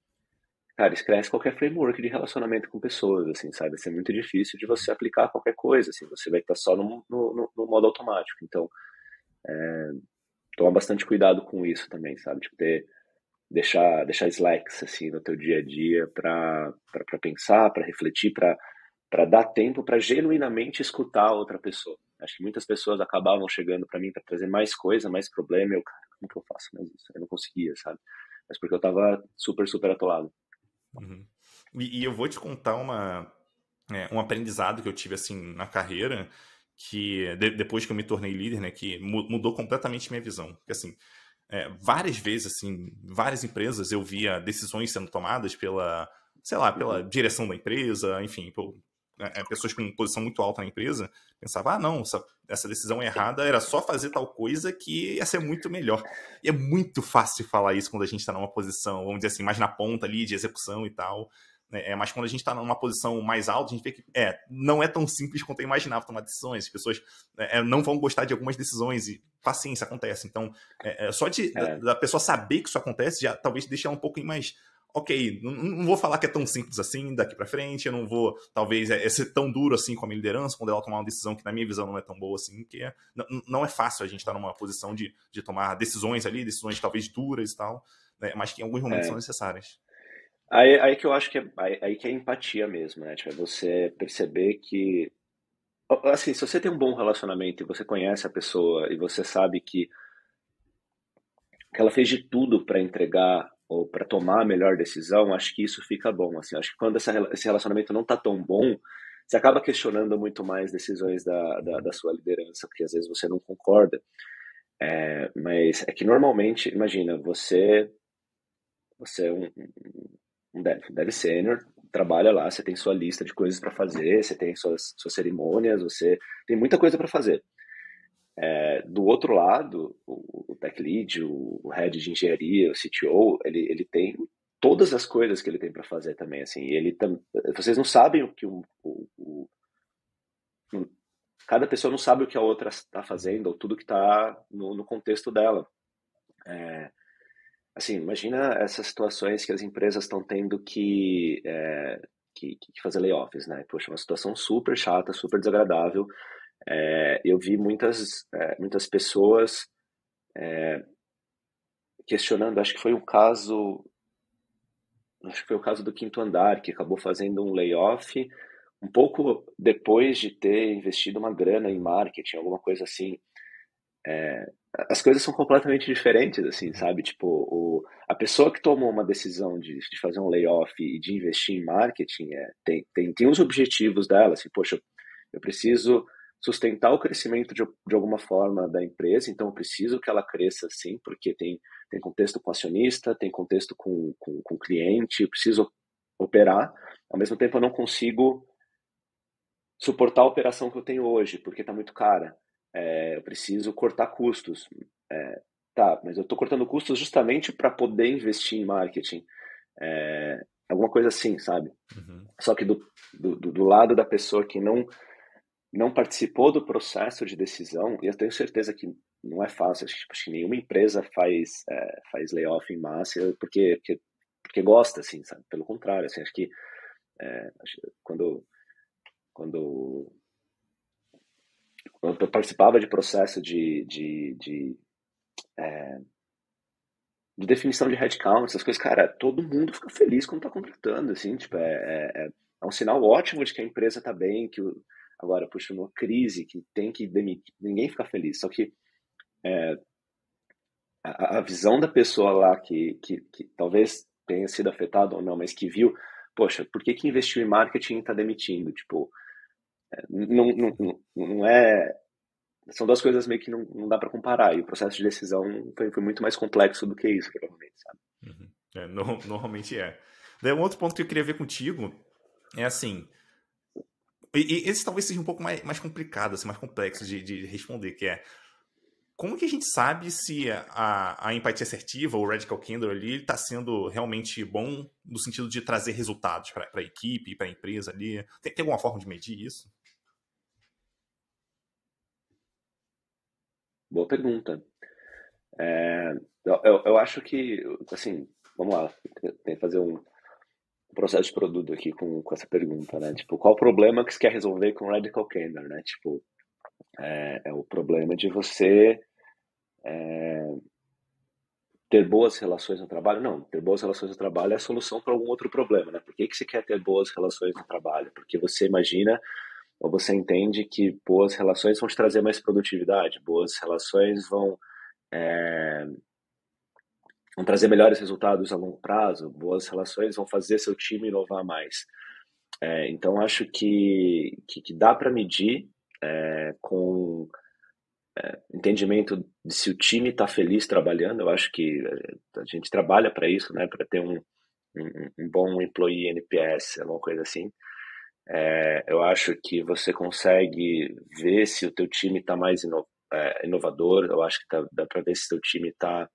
cara, esquece qualquer framework de relacionamento com pessoas, assim, sabe? Vai ser muito difícil de você aplicar qualquer coisa, assim, você vai estar só no modo automático. Então, toma bastante cuidado com isso também, sabe? Tipo, deixar slacks, assim, no teu dia a dia para pensar, para refletir, para dar tempo para genuinamente escutar a outra pessoa. Acho que muitas pessoas acabavam chegando para mim para trazer mais coisa, mais problema, cara, como que eu faço mais isso? Eu não conseguia, sabe? Mas porque eu tava super, super atolado. Uhum. E eu vou te contar um aprendizado que eu tive assim na carreira, que depois que eu me tornei líder, né, que mudou completamente minha visão. Porque assim, várias vezes, assim, várias empresas eu via decisões sendo tomadas pela, sei lá, pela Uhum. direção da empresa, enfim, por pessoas com posição muito alta na empresa, pensava, não, essa decisão é errada, era só fazer tal coisa que ia ser muito melhor. E é muito fácil falar isso quando a gente está numa posição, vamos dizer assim, mais na ponta ali de execução e tal. Né? Mas quando a gente está numa posição mais alta, a gente vê que não é tão simples quanto eu imaginava tomar decisões. As pessoas não vão gostar de algumas decisões e paciência, acontece. Então, só É, da pessoa saber que isso acontece, já talvez deixe ela um pouco mais. Ok, não vou falar que é tão simples assim daqui para frente, eu não vou, talvez, ser tão duro assim com a minha liderança quando ela tomar uma decisão que, na minha visão, não é tão boa assim, porque não é fácil a gente estar numa posição de tomar decisões ali, decisões talvez duras e tal, né, mas que em alguns momentos são é. necessárias. Aí que eu acho que aí que é empatia mesmo, né? Tipo, é você perceber que, assim, se você tem um bom relacionamento e você conhece a pessoa e você sabe que ela fez de tudo para entregar ou para tomar a melhor decisão, acho que isso fica bom, assim. Acho que quando esse relacionamento não tá tão bom, você acaba questionando muito mais decisões da sua liderança, porque às vezes você não concorda. Mas é que normalmente, imagina, você é um dev sênior, trabalha lá, você tem sua lista de coisas para fazer, você tem suas cerimônias, você tem muita coisa para fazer. Do outro lado, o tech lead, o head de engenharia, o CTO, ele tem todas as coisas que ele tem para fazer também, assim. Vocês não sabem o que cada pessoa não sabe o que a outra está fazendo ou tudo que está no contexto dela. Assim, imagina essas situações que as empresas estão tendo que fazer layoffs, né? Poxa, uma situação super chata, super desagradável. Eu vi muitas pessoas questionando, acho que foi o caso do Quinto Andar, que acabou fazendo um layoff um pouco depois de ter investido uma grana em marketing, alguma coisa assim. As coisas são completamente diferentes, assim, Uhum. sabe? Tipo, a pessoa que tomou uma decisão de fazer um layoff e de investir em marketing tem os objetivos dela, assim, poxa, eu preciso sustentar o crescimento de alguma forma da empresa, então eu preciso que ela cresça sim, porque tem contexto com acionista, tem contexto com cliente, eu preciso operar, ao mesmo tempo eu não consigo suportar a operação que eu tenho hoje, porque está muito cara. Eu preciso cortar custos. Tá, mas eu estou cortando custos justamente para poder investir em marketing. Alguma coisa assim, sabe? Uhum. Só que do lado da pessoa que não participou do processo de decisão, e eu tenho certeza que não é fácil, acho que nenhuma empresa faz layoff em massa porque gosta, assim, sabe? Pelo contrário, assim, acho que quando, quando eu participava de processo de definição de headcount, essas coisas, cara, todo mundo fica feliz quando tá contratando, assim, tipo, é um sinal ótimo de que a empresa tá bem, agora, puxa, numa crise que tem que demitir, ninguém fica feliz, só que a visão da pessoa lá que talvez tenha sido afetada ou não, mas que viu, poxa, por que investiu em marketing e tá demitindo? Tipo, não é. São duas coisas meio que não dá para comparar. E o processo de decisão foi muito mais complexo do que isso, provavelmente, sabe? Uhum. Normalmente é. Daí um outro ponto que eu queria ver contigo é assim. E esse talvez seja um pouco mais complicado, assim, mais complexo de responder, que é como que a gente sabe se a empatia assertiva, ou o Radical Candor ali, está sendo realmente bom no sentido de trazer resultados para a equipe, para a empresa ali? Tem alguma forma de medir isso? Boa pergunta. Eu acho que, assim, vamos lá, tem que fazer um processo de produto aqui com essa pergunta, né? Tipo, qual o problema que você quer resolver com Radical Candor, né? Tipo, é o problema de você ter boas relações no trabalho? Não, ter boas relações no trabalho é a solução para algum outro problema, né? Por que você quer ter boas relações no trabalho? Porque você imagina ou você entende que boas relações vão te trazer mais produtividade, boas relações vão trazer melhores resultados a longo prazo, boas relações vão fazer seu time inovar mais. Então, acho que dá para medir com entendimento de se o time está feliz trabalhando. Eu acho que a gente trabalha para isso, né? Para ter um bom employee NPS, alguma coisa assim. Eu acho que você consegue ver se o teu time está mais inovador. Eu acho que dá para ver se o teu time está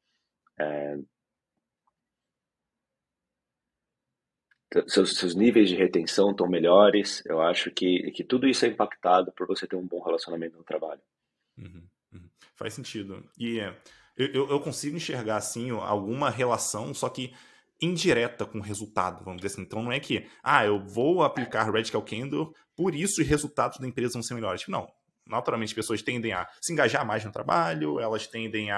seus níveis de retenção estão melhores. Eu acho que tudo isso é impactado por você ter um bom relacionamento no trabalho. Uhum, uhum. Faz sentido. E eu consigo enxergar, assim, alguma relação, só que indireta com o resultado, vamos dizer assim. Então não é que, eu vou aplicar Radical Candor, por isso os resultados da empresa vão ser melhores. Tipo, não. Naturalmente, as pessoas tendem a se engajar mais no trabalho, elas tendem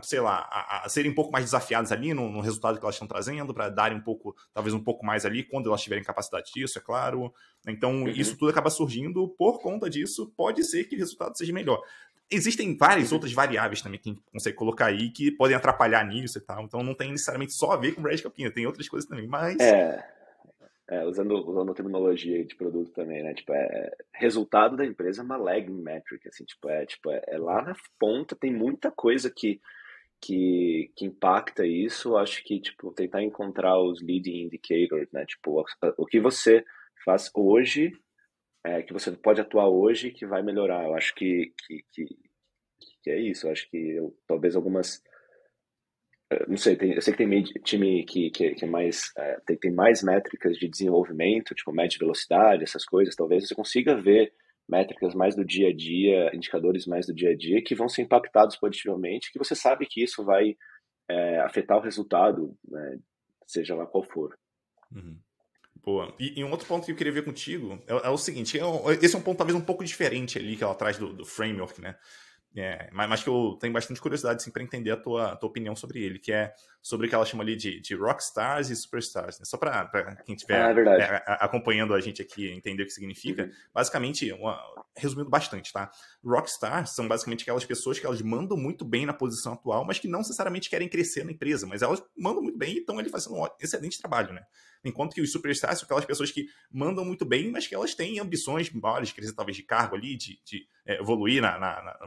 sei lá, a serem um pouco mais desafiadas ali no resultado que elas estão trazendo, para darem um pouco, talvez um pouco mais ali, quando elas tiverem capacidade disso, é claro. Então, isso Uhum, tudo acaba surgindo por conta disso. Pode ser que o resultado seja melhor. Existem várias uhum. outras variáveis também que a gente consegue colocar aí que podem atrapalhar nisso e tal. Então, não tem necessariamente só a ver com o Radical Pina, tem outras coisas também. Mas. É, usando a terminologia de produto também, né? Tipo, resultado da empresa é uma lagging metric, assim, tipo, lá na ponta tem muita coisa que impacta isso. Acho que, tipo, tentar encontrar os leading indicators, né? Tipo, o que você faz hoje, que você pode atuar hoje que vai melhorar. Eu acho que é isso. Eu acho que talvez algumas. Não sei, eu sei que tem time que é mais, tem mais métricas de desenvolvimento, tipo média velocidade, essas coisas. Talvez você consiga ver métricas mais do dia a dia, indicadores mais do dia a dia, que vão ser impactados positivamente, que você sabe que isso vai afetar o resultado, né, seja lá qual for. Uhum. Boa. E um outro ponto que eu queria ver contigo é o seguinte: esse é um ponto talvez um pouco diferente ali que ela traz do framework, né? Mas que eu tenho bastante curiosidade sim, para entender a tua opinião sobre ele, que é sobre o que ela chama ali de rockstars e superstars. Né? Só para quem Ah, é estiver verdade. acompanhando a gente aqui entender o que significa, Uhum. basicamente, resumindo bastante, tá? Rockstars são basicamente aquelas pessoas que elas mandam muito bem na posição atual, mas que não necessariamente querem crescer na empresa, mas elas mandam muito bem e estão ali fazendo um excelente trabalho, né? Enquanto que os superstars são aquelas pessoas que mandam muito bem, mas que elas têm ambições maiores, crescer talvez de cargo ali, de evoluir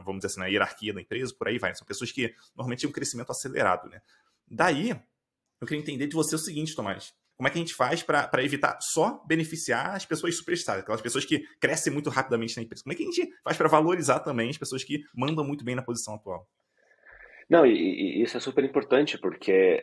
vamos dizer assim, na hierarquia da empresa, por aí vai. São pessoas que normalmente têm um crescimento acelerado, né? Daí, eu queria entender de você o seguinte, Tomás. Como é que a gente faz para evitar só beneficiar as pessoas superstars, aquelas pessoas que crescem muito rapidamente na empresa? Como é que a gente faz para valorizar também as pessoas que mandam muito bem na posição atual? Não, e isso é super importante, porque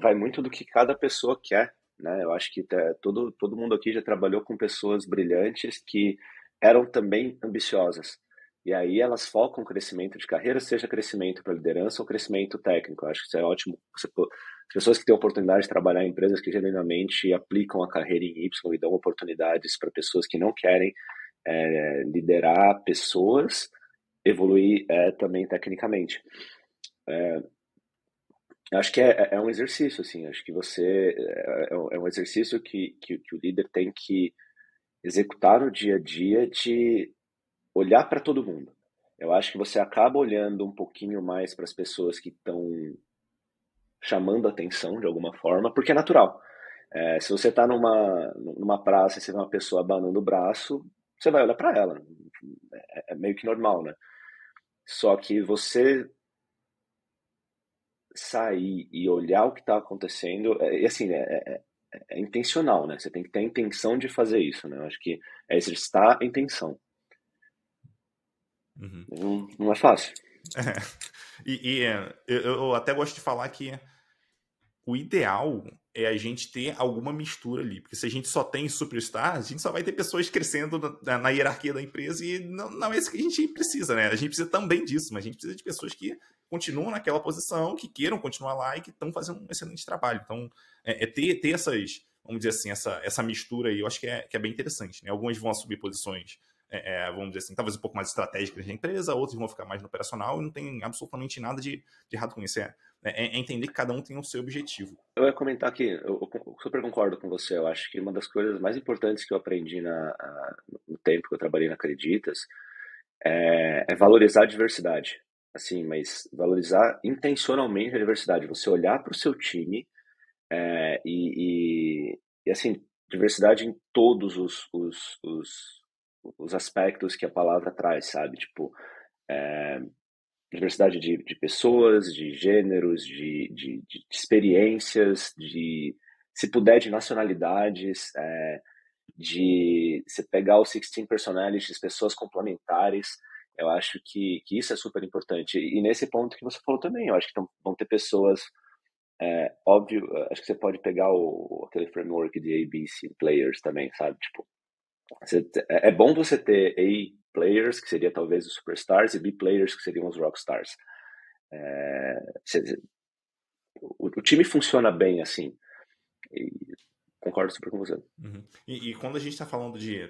vai muito do que cada pessoa quer, né? Eu acho que todo mundo aqui já trabalhou com pessoas brilhantes que eram também ambiciosas. E aí elas focam crescimento de carreira, seja crescimento para liderança ou crescimento técnico. Eu acho que isso é ótimo. As pessoas que têm oportunidade de trabalhar em empresas que genuinamente aplicam a carreira em Y e dão oportunidades para pessoas que não querem liderar pessoas, evoluir também tecnicamente. Acho que é um exercício, assim. Acho que é um exercício que o líder tem que executar no dia a dia de olhar para todo mundo. Eu acho que você acaba olhando um pouquinho mais para as pessoas que estão chamando atenção de alguma forma, porque é natural. Se você está numa praça e você vê uma pessoa abanando o braço, você vai olhar para ela. É meio que normal, né? Só que você sair e olhar o que está acontecendo, e assim, é intencional, né? Você tem que ter a intenção de fazer isso, né? Eu acho que é exercitar a intenção. Uhum. Não é fácil. Eu até gosto de falar que o ideal é a gente ter alguma mistura ali. Porque se a gente só tem superstars, a gente só vai ter pessoas crescendo na hierarquia da empresa e não é isso que a gente precisa, né? A gente precisa também disso, mas a gente precisa de pessoas que continuam naquela posição, que queiram continuar lá e que estão fazendo um excelente trabalho. Então, ter essas, vamos dizer assim, essa mistura aí, eu acho que é bem interessante, né? Algumas vão assumir posições vamos dizer assim, talvez um pouco mais estratégicas da empresa, outros vão ficar mais no operacional e não tem absolutamente nada de errado com isso. É entender que cada um tem o seu objetivo. Eu ia comentar que eu super concordo com você. Eu acho que uma das coisas mais importantes que eu aprendi no tempo que eu trabalhei na Acreditas é valorizar a diversidade. Assim, mas valorizar intencionalmente a diversidade. Você olhar para o seu time e assim, diversidade em todos os aspectos que a palavra traz, sabe? Tipo, diversidade de pessoas, de gêneros, de experiências, se puder, de nacionalidades, de você pegar os 16 personalities, pessoas complementares. Eu acho que isso é super importante. E nesse ponto que você falou também, eu acho que vão ter pessoas óbvio, acho que você pode pegar aquele framework de ABC players também, sabe? Tipo, é bom você ter A players, que seria talvez os superstars, e B players, que seriam os rockstars. O time funciona bem assim. E concordo super com você. Uhum. E quando a gente está falando de,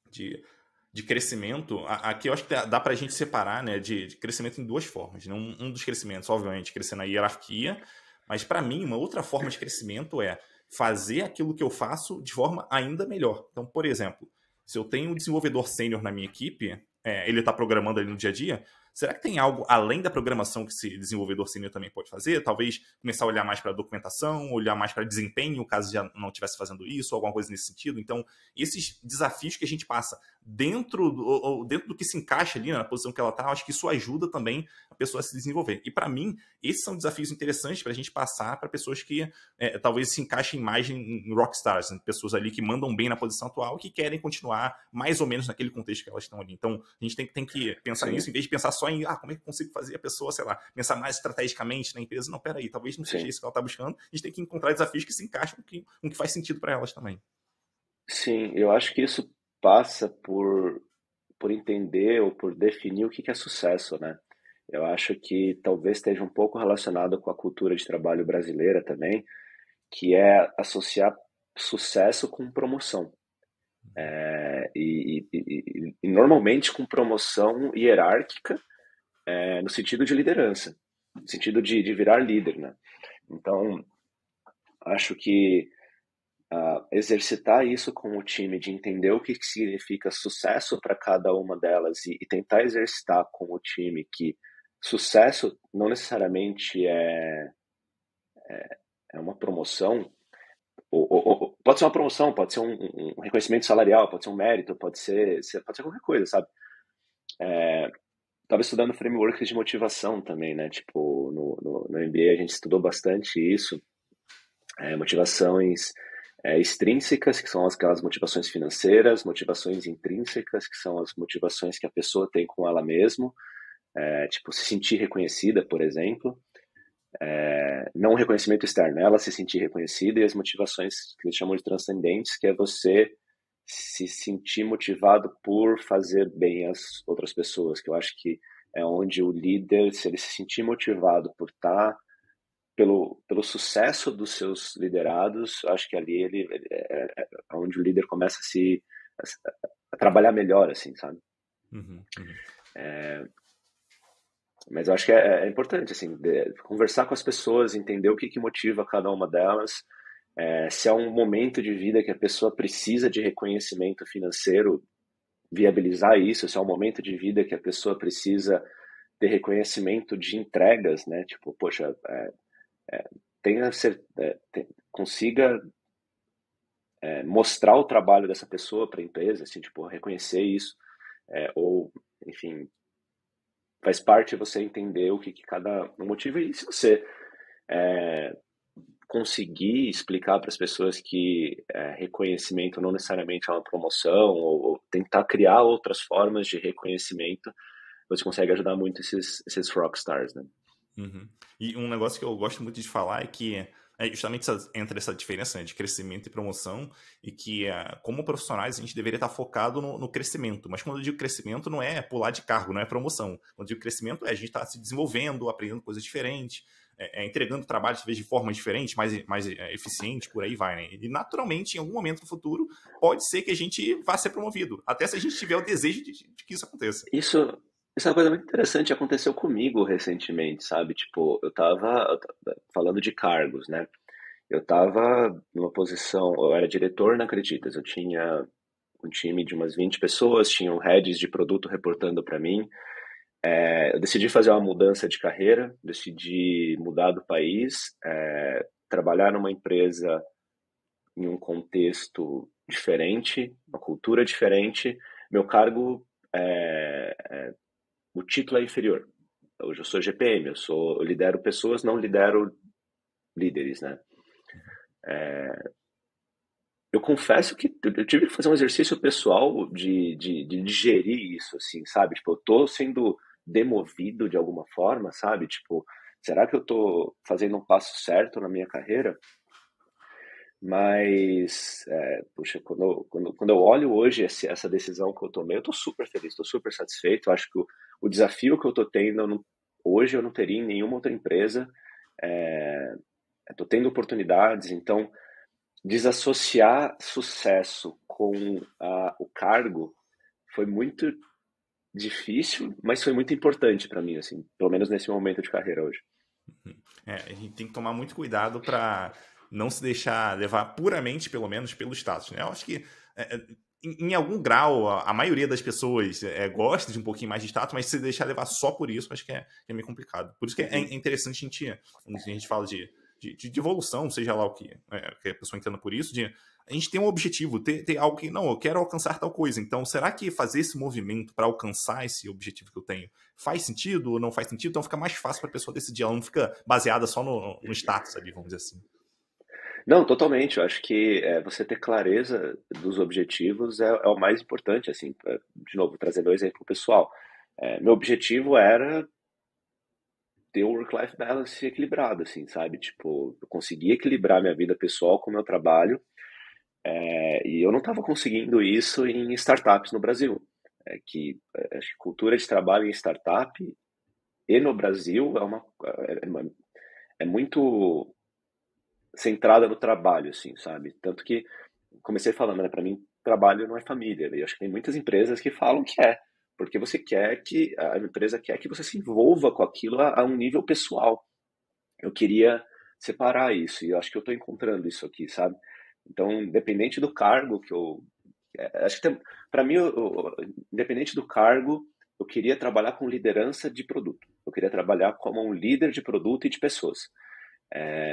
de crescimento, aqui eu acho que dá para a gente separar, né, de crescimento em duas formas. Né? Um dos crescimentos, obviamente, crescer na hierarquia, mas para mim, uma outra forma de crescimento é fazer aquilo que eu faço de forma ainda melhor. Então, por exemplo, se eu tenho um desenvolvedor sênior na minha equipe, ele está programando ali no dia a dia, será que tem algo além da programação que esse desenvolvedor sênior também pode fazer? Talvez começar a olhar mais para a documentação, olhar mais para desempenho, caso já não estivesse fazendo isso, ou alguma coisa nesse sentido. Então, esses desafios que a gente passa dentro do que se encaixa ali na posição que ela está, acho que isso ajuda também a pessoa a se desenvolver. E para mim, esses são desafios interessantes para a gente passar para pessoas que talvez se encaixem mais em rockstars, né? Pessoas ali que mandam bem na posição atual e que querem continuar mais ou menos naquele contexto que elas estão ali. Então, a gente tem que pensar Sim, nisso, em vez de pensar só em como é que eu consigo fazer a pessoa, sei lá, pensar mais estrategicamente na empresa. Não, peraí, talvez não seja sim. isso que ela está buscando. A gente tem que encontrar desafios que se encaixam com o que faz sentido para elas também. Sim, eu acho que isso passa por entender ou por definir o que é sucesso, né? Eu acho que talvez esteja um pouco relacionado com a cultura de trabalho brasileira também, que é associar sucesso com promoção. E normalmente com promoção hierárquica, no sentido de liderança, no sentido de virar líder, né? Então, acho que exercitar isso com o time, de entender o que significa sucesso para cada uma delas e tentar exercitar com o time que sucesso não necessariamente é uma promoção, pode ser uma promoção, pode ser um reconhecimento salarial, pode ser um mérito, pode ser qualquer coisa, sabe? Tava estudando frameworks de motivação também, né? Tipo, no MBA a gente estudou bastante isso, motivações extrínsecas, que são aquelas motivações financeiras, motivações intrínsecas, que são as motivações que a pessoa tem com ela mesma, tipo, se sentir reconhecida, por exemplo, não o reconhecimento externo, ela se sentir reconhecida, e as motivações que eles chamam de transcendentes, que é você se sentir motivado por fazer bem às outras pessoas, que eu acho que é onde o líder, se ele se sentir motivado por estar pelo sucesso dos seus liderados, eu acho que ali é onde o líder começa a trabalhar melhor, assim, sabe? Uhum, uhum. Mas eu acho que é importante, assim, conversar com as pessoas, entender o que motiva cada uma delas, se é um momento de vida que a pessoa precisa de reconhecimento financeiro, viabilizar isso, se é um momento de vida que a pessoa precisa ter reconhecimento de entregas, né? Tipo, poxa, consiga mostrar o trabalho dessa pessoa para a empresa, assim, tipo, reconhecer isso, ou, enfim, faz parte você entender o que cada um motiva, e se você conseguir explicar para as pessoas que reconhecimento não necessariamente é uma promoção, ou tentar criar outras formas de reconhecimento, você consegue ajudar muito esses rockstars, né? Uhum. E um negócio que eu gosto muito de falar é que justamente entre essa diferença, né, de crescimento e promoção, e que como profissionais a gente deveria estar focado no crescimento. Mas quando eu digo crescimento não é pular de cargo, não é promoção. Quando eu digo crescimento é a gente estar se desenvolvendo, aprendendo coisas diferentes, entregando trabalho às vezes de forma diferente, mais eficiente, por aí vai, né? E naturalmente, em algum momento no futuro, pode ser que a gente vá ser promovido, até se a gente tiver o desejo de que isso aconteça. Isso é uma coisa muito interessante, aconteceu comigo recentemente, sabe? Tipo, eu tava falando de cargos, né? Eu tava numa posição, eu era diretor na Acreditas, eu tinha um time de umas 20 pessoas, tinham heads de produto reportando para mim. Eu decidi fazer uma mudança de carreira, decidi mudar do país, trabalhar numa empresa em um contexto diferente, uma cultura diferente. Meu cargo, o título é inferior. Hoje eu sou GPM, eu lidero pessoas, não lidero líderes, né? Eu confesso que eu tive que fazer um exercício pessoal de digerir isso, assim, sabe? Tipo, eu tô sendo demovido de alguma forma, sabe? Tipo, será que eu tô fazendo um passo certo na minha carreira? Mas, puxa, quando eu olho hoje essa decisão que eu tomei, eu tô super feliz, tô super satisfeito. Eu acho que o desafio que eu tô tendo, hoje eu não teria em nenhuma outra empresa. Eu tô tendo oportunidades, então desassociar sucesso com o cargo foi muito difícil, mas foi muito importante para mim, assim, pelo menos nesse momento de carreira hoje. A gente tem que tomar muito cuidado para não se deixar levar puramente, pelo menos, pelo status, né? Eu acho que em algum grau a maioria das pessoas gosta de um pouquinho mais de status, mas se deixar levar só por isso, acho que é meio complicado. Por isso que é Uhum. interessante quando a gente fala de evolução, seja lá que a pessoa entenda por isso, a gente ter um objetivo, ter algo que, não, eu quero alcançar tal coisa. Então, será que fazer esse movimento para alcançar esse objetivo que eu tenho faz sentido ou não faz sentido? Então fica mais fácil para a pessoa decidir, ela não fica baseada só no status ali, vamos dizer assim. Não, totalmente. Eu acho que você ter clareza dos objetivos é o mais importante, assim. De novo, trazendo o exemplo pessoal. Meu objetivo era ter o work-life balance equilibrado, assim, sabe? Tipo, eu conseguir equilibrar minha vida pessoal com o meu trabalho, e eu não estava conseguindo isso em startups no Brasil. Acho que cultura de trabalho em startup e no Brasil é muito centrada no trabalho, assim, sabe? Tanto que comecei falando, né, para mim, trabalho não é família. E eu acho que tem muitas empresas que falam que é. porque você quer que a empresa quer que você se envolva com aquilo a um nível pessoal. Eu queria separar isso e eu acho que eu estou encontrando isso aqui, sabe? Então, independente do cargo que eu acho que para mim, independente do cargo, eu queria trabalhar com liderança de produto. Eu queria trabalhar como um líder de produto e de pessoas,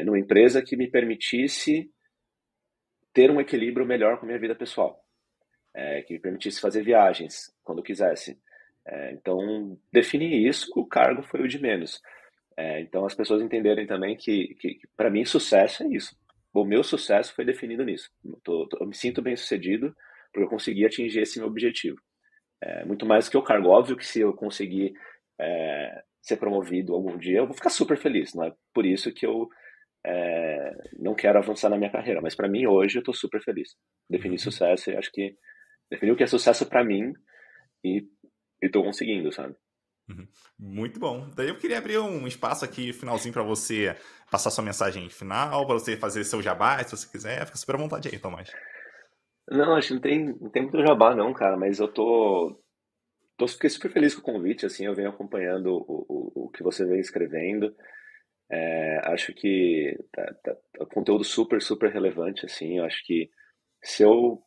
numa empresa que me permitisse ter um equilíbrio melhor com a minha vida pessoal, que me permitisse fazer viagens quando eu quisesse. Então, definir isso, o cargo foi o de menos. Então, as pessoas entenderem também que para mim, sucesso é isso. O meu sucesso foi definido nisso. Eu me sinto bem sucedido porque eu consegui atingir esse meu objetivo. Muito mais que o cargo. Óbvio que se eu conseguir ser promovido algum dia, eu vou ficar super feliz. Não é por isso que eu não quero avançar na minha carreira. Mas para mim, hoje, eu estou super feliz. Defini Uhum. sucesso e acho que defini o que é sucesso para mim e estou conseguindo, sabe? Uhum. Muito bom. Daí eu queria abrir um espaço aqui, finalzinho, para você passar sua mensagem final, para você fazer seu jabá, se você quiser. Fica super à vontade aí, Tomás. Não, acho que não tem muito jabá não, cara, mas fiquei super feliz com o convite, assim, eu venho acompanhando o que você vem escrevendo. Acho que é um conteúdo super, super relevante, assim, eu acho que se eu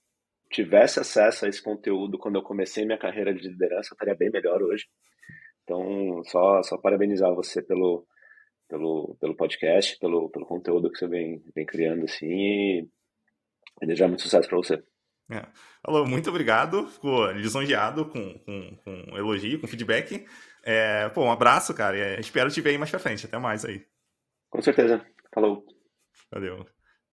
tivesse acesso a esse conteúdo quando eu comecei minha carreira de liderança, eu estaria bem melhor hoje. Então, só parabenizar você pelo podcast, pelo conteúdo que você vem criando, assim, e desejar muito sucesso para você. É. Falou, muito obrigado. Ficou lisonjeado com elogio, com feedback. Pô, um abraço, cara. Espero te ver aí mais pra frente. Até mais aí. Com certeza. Falou. Valeu.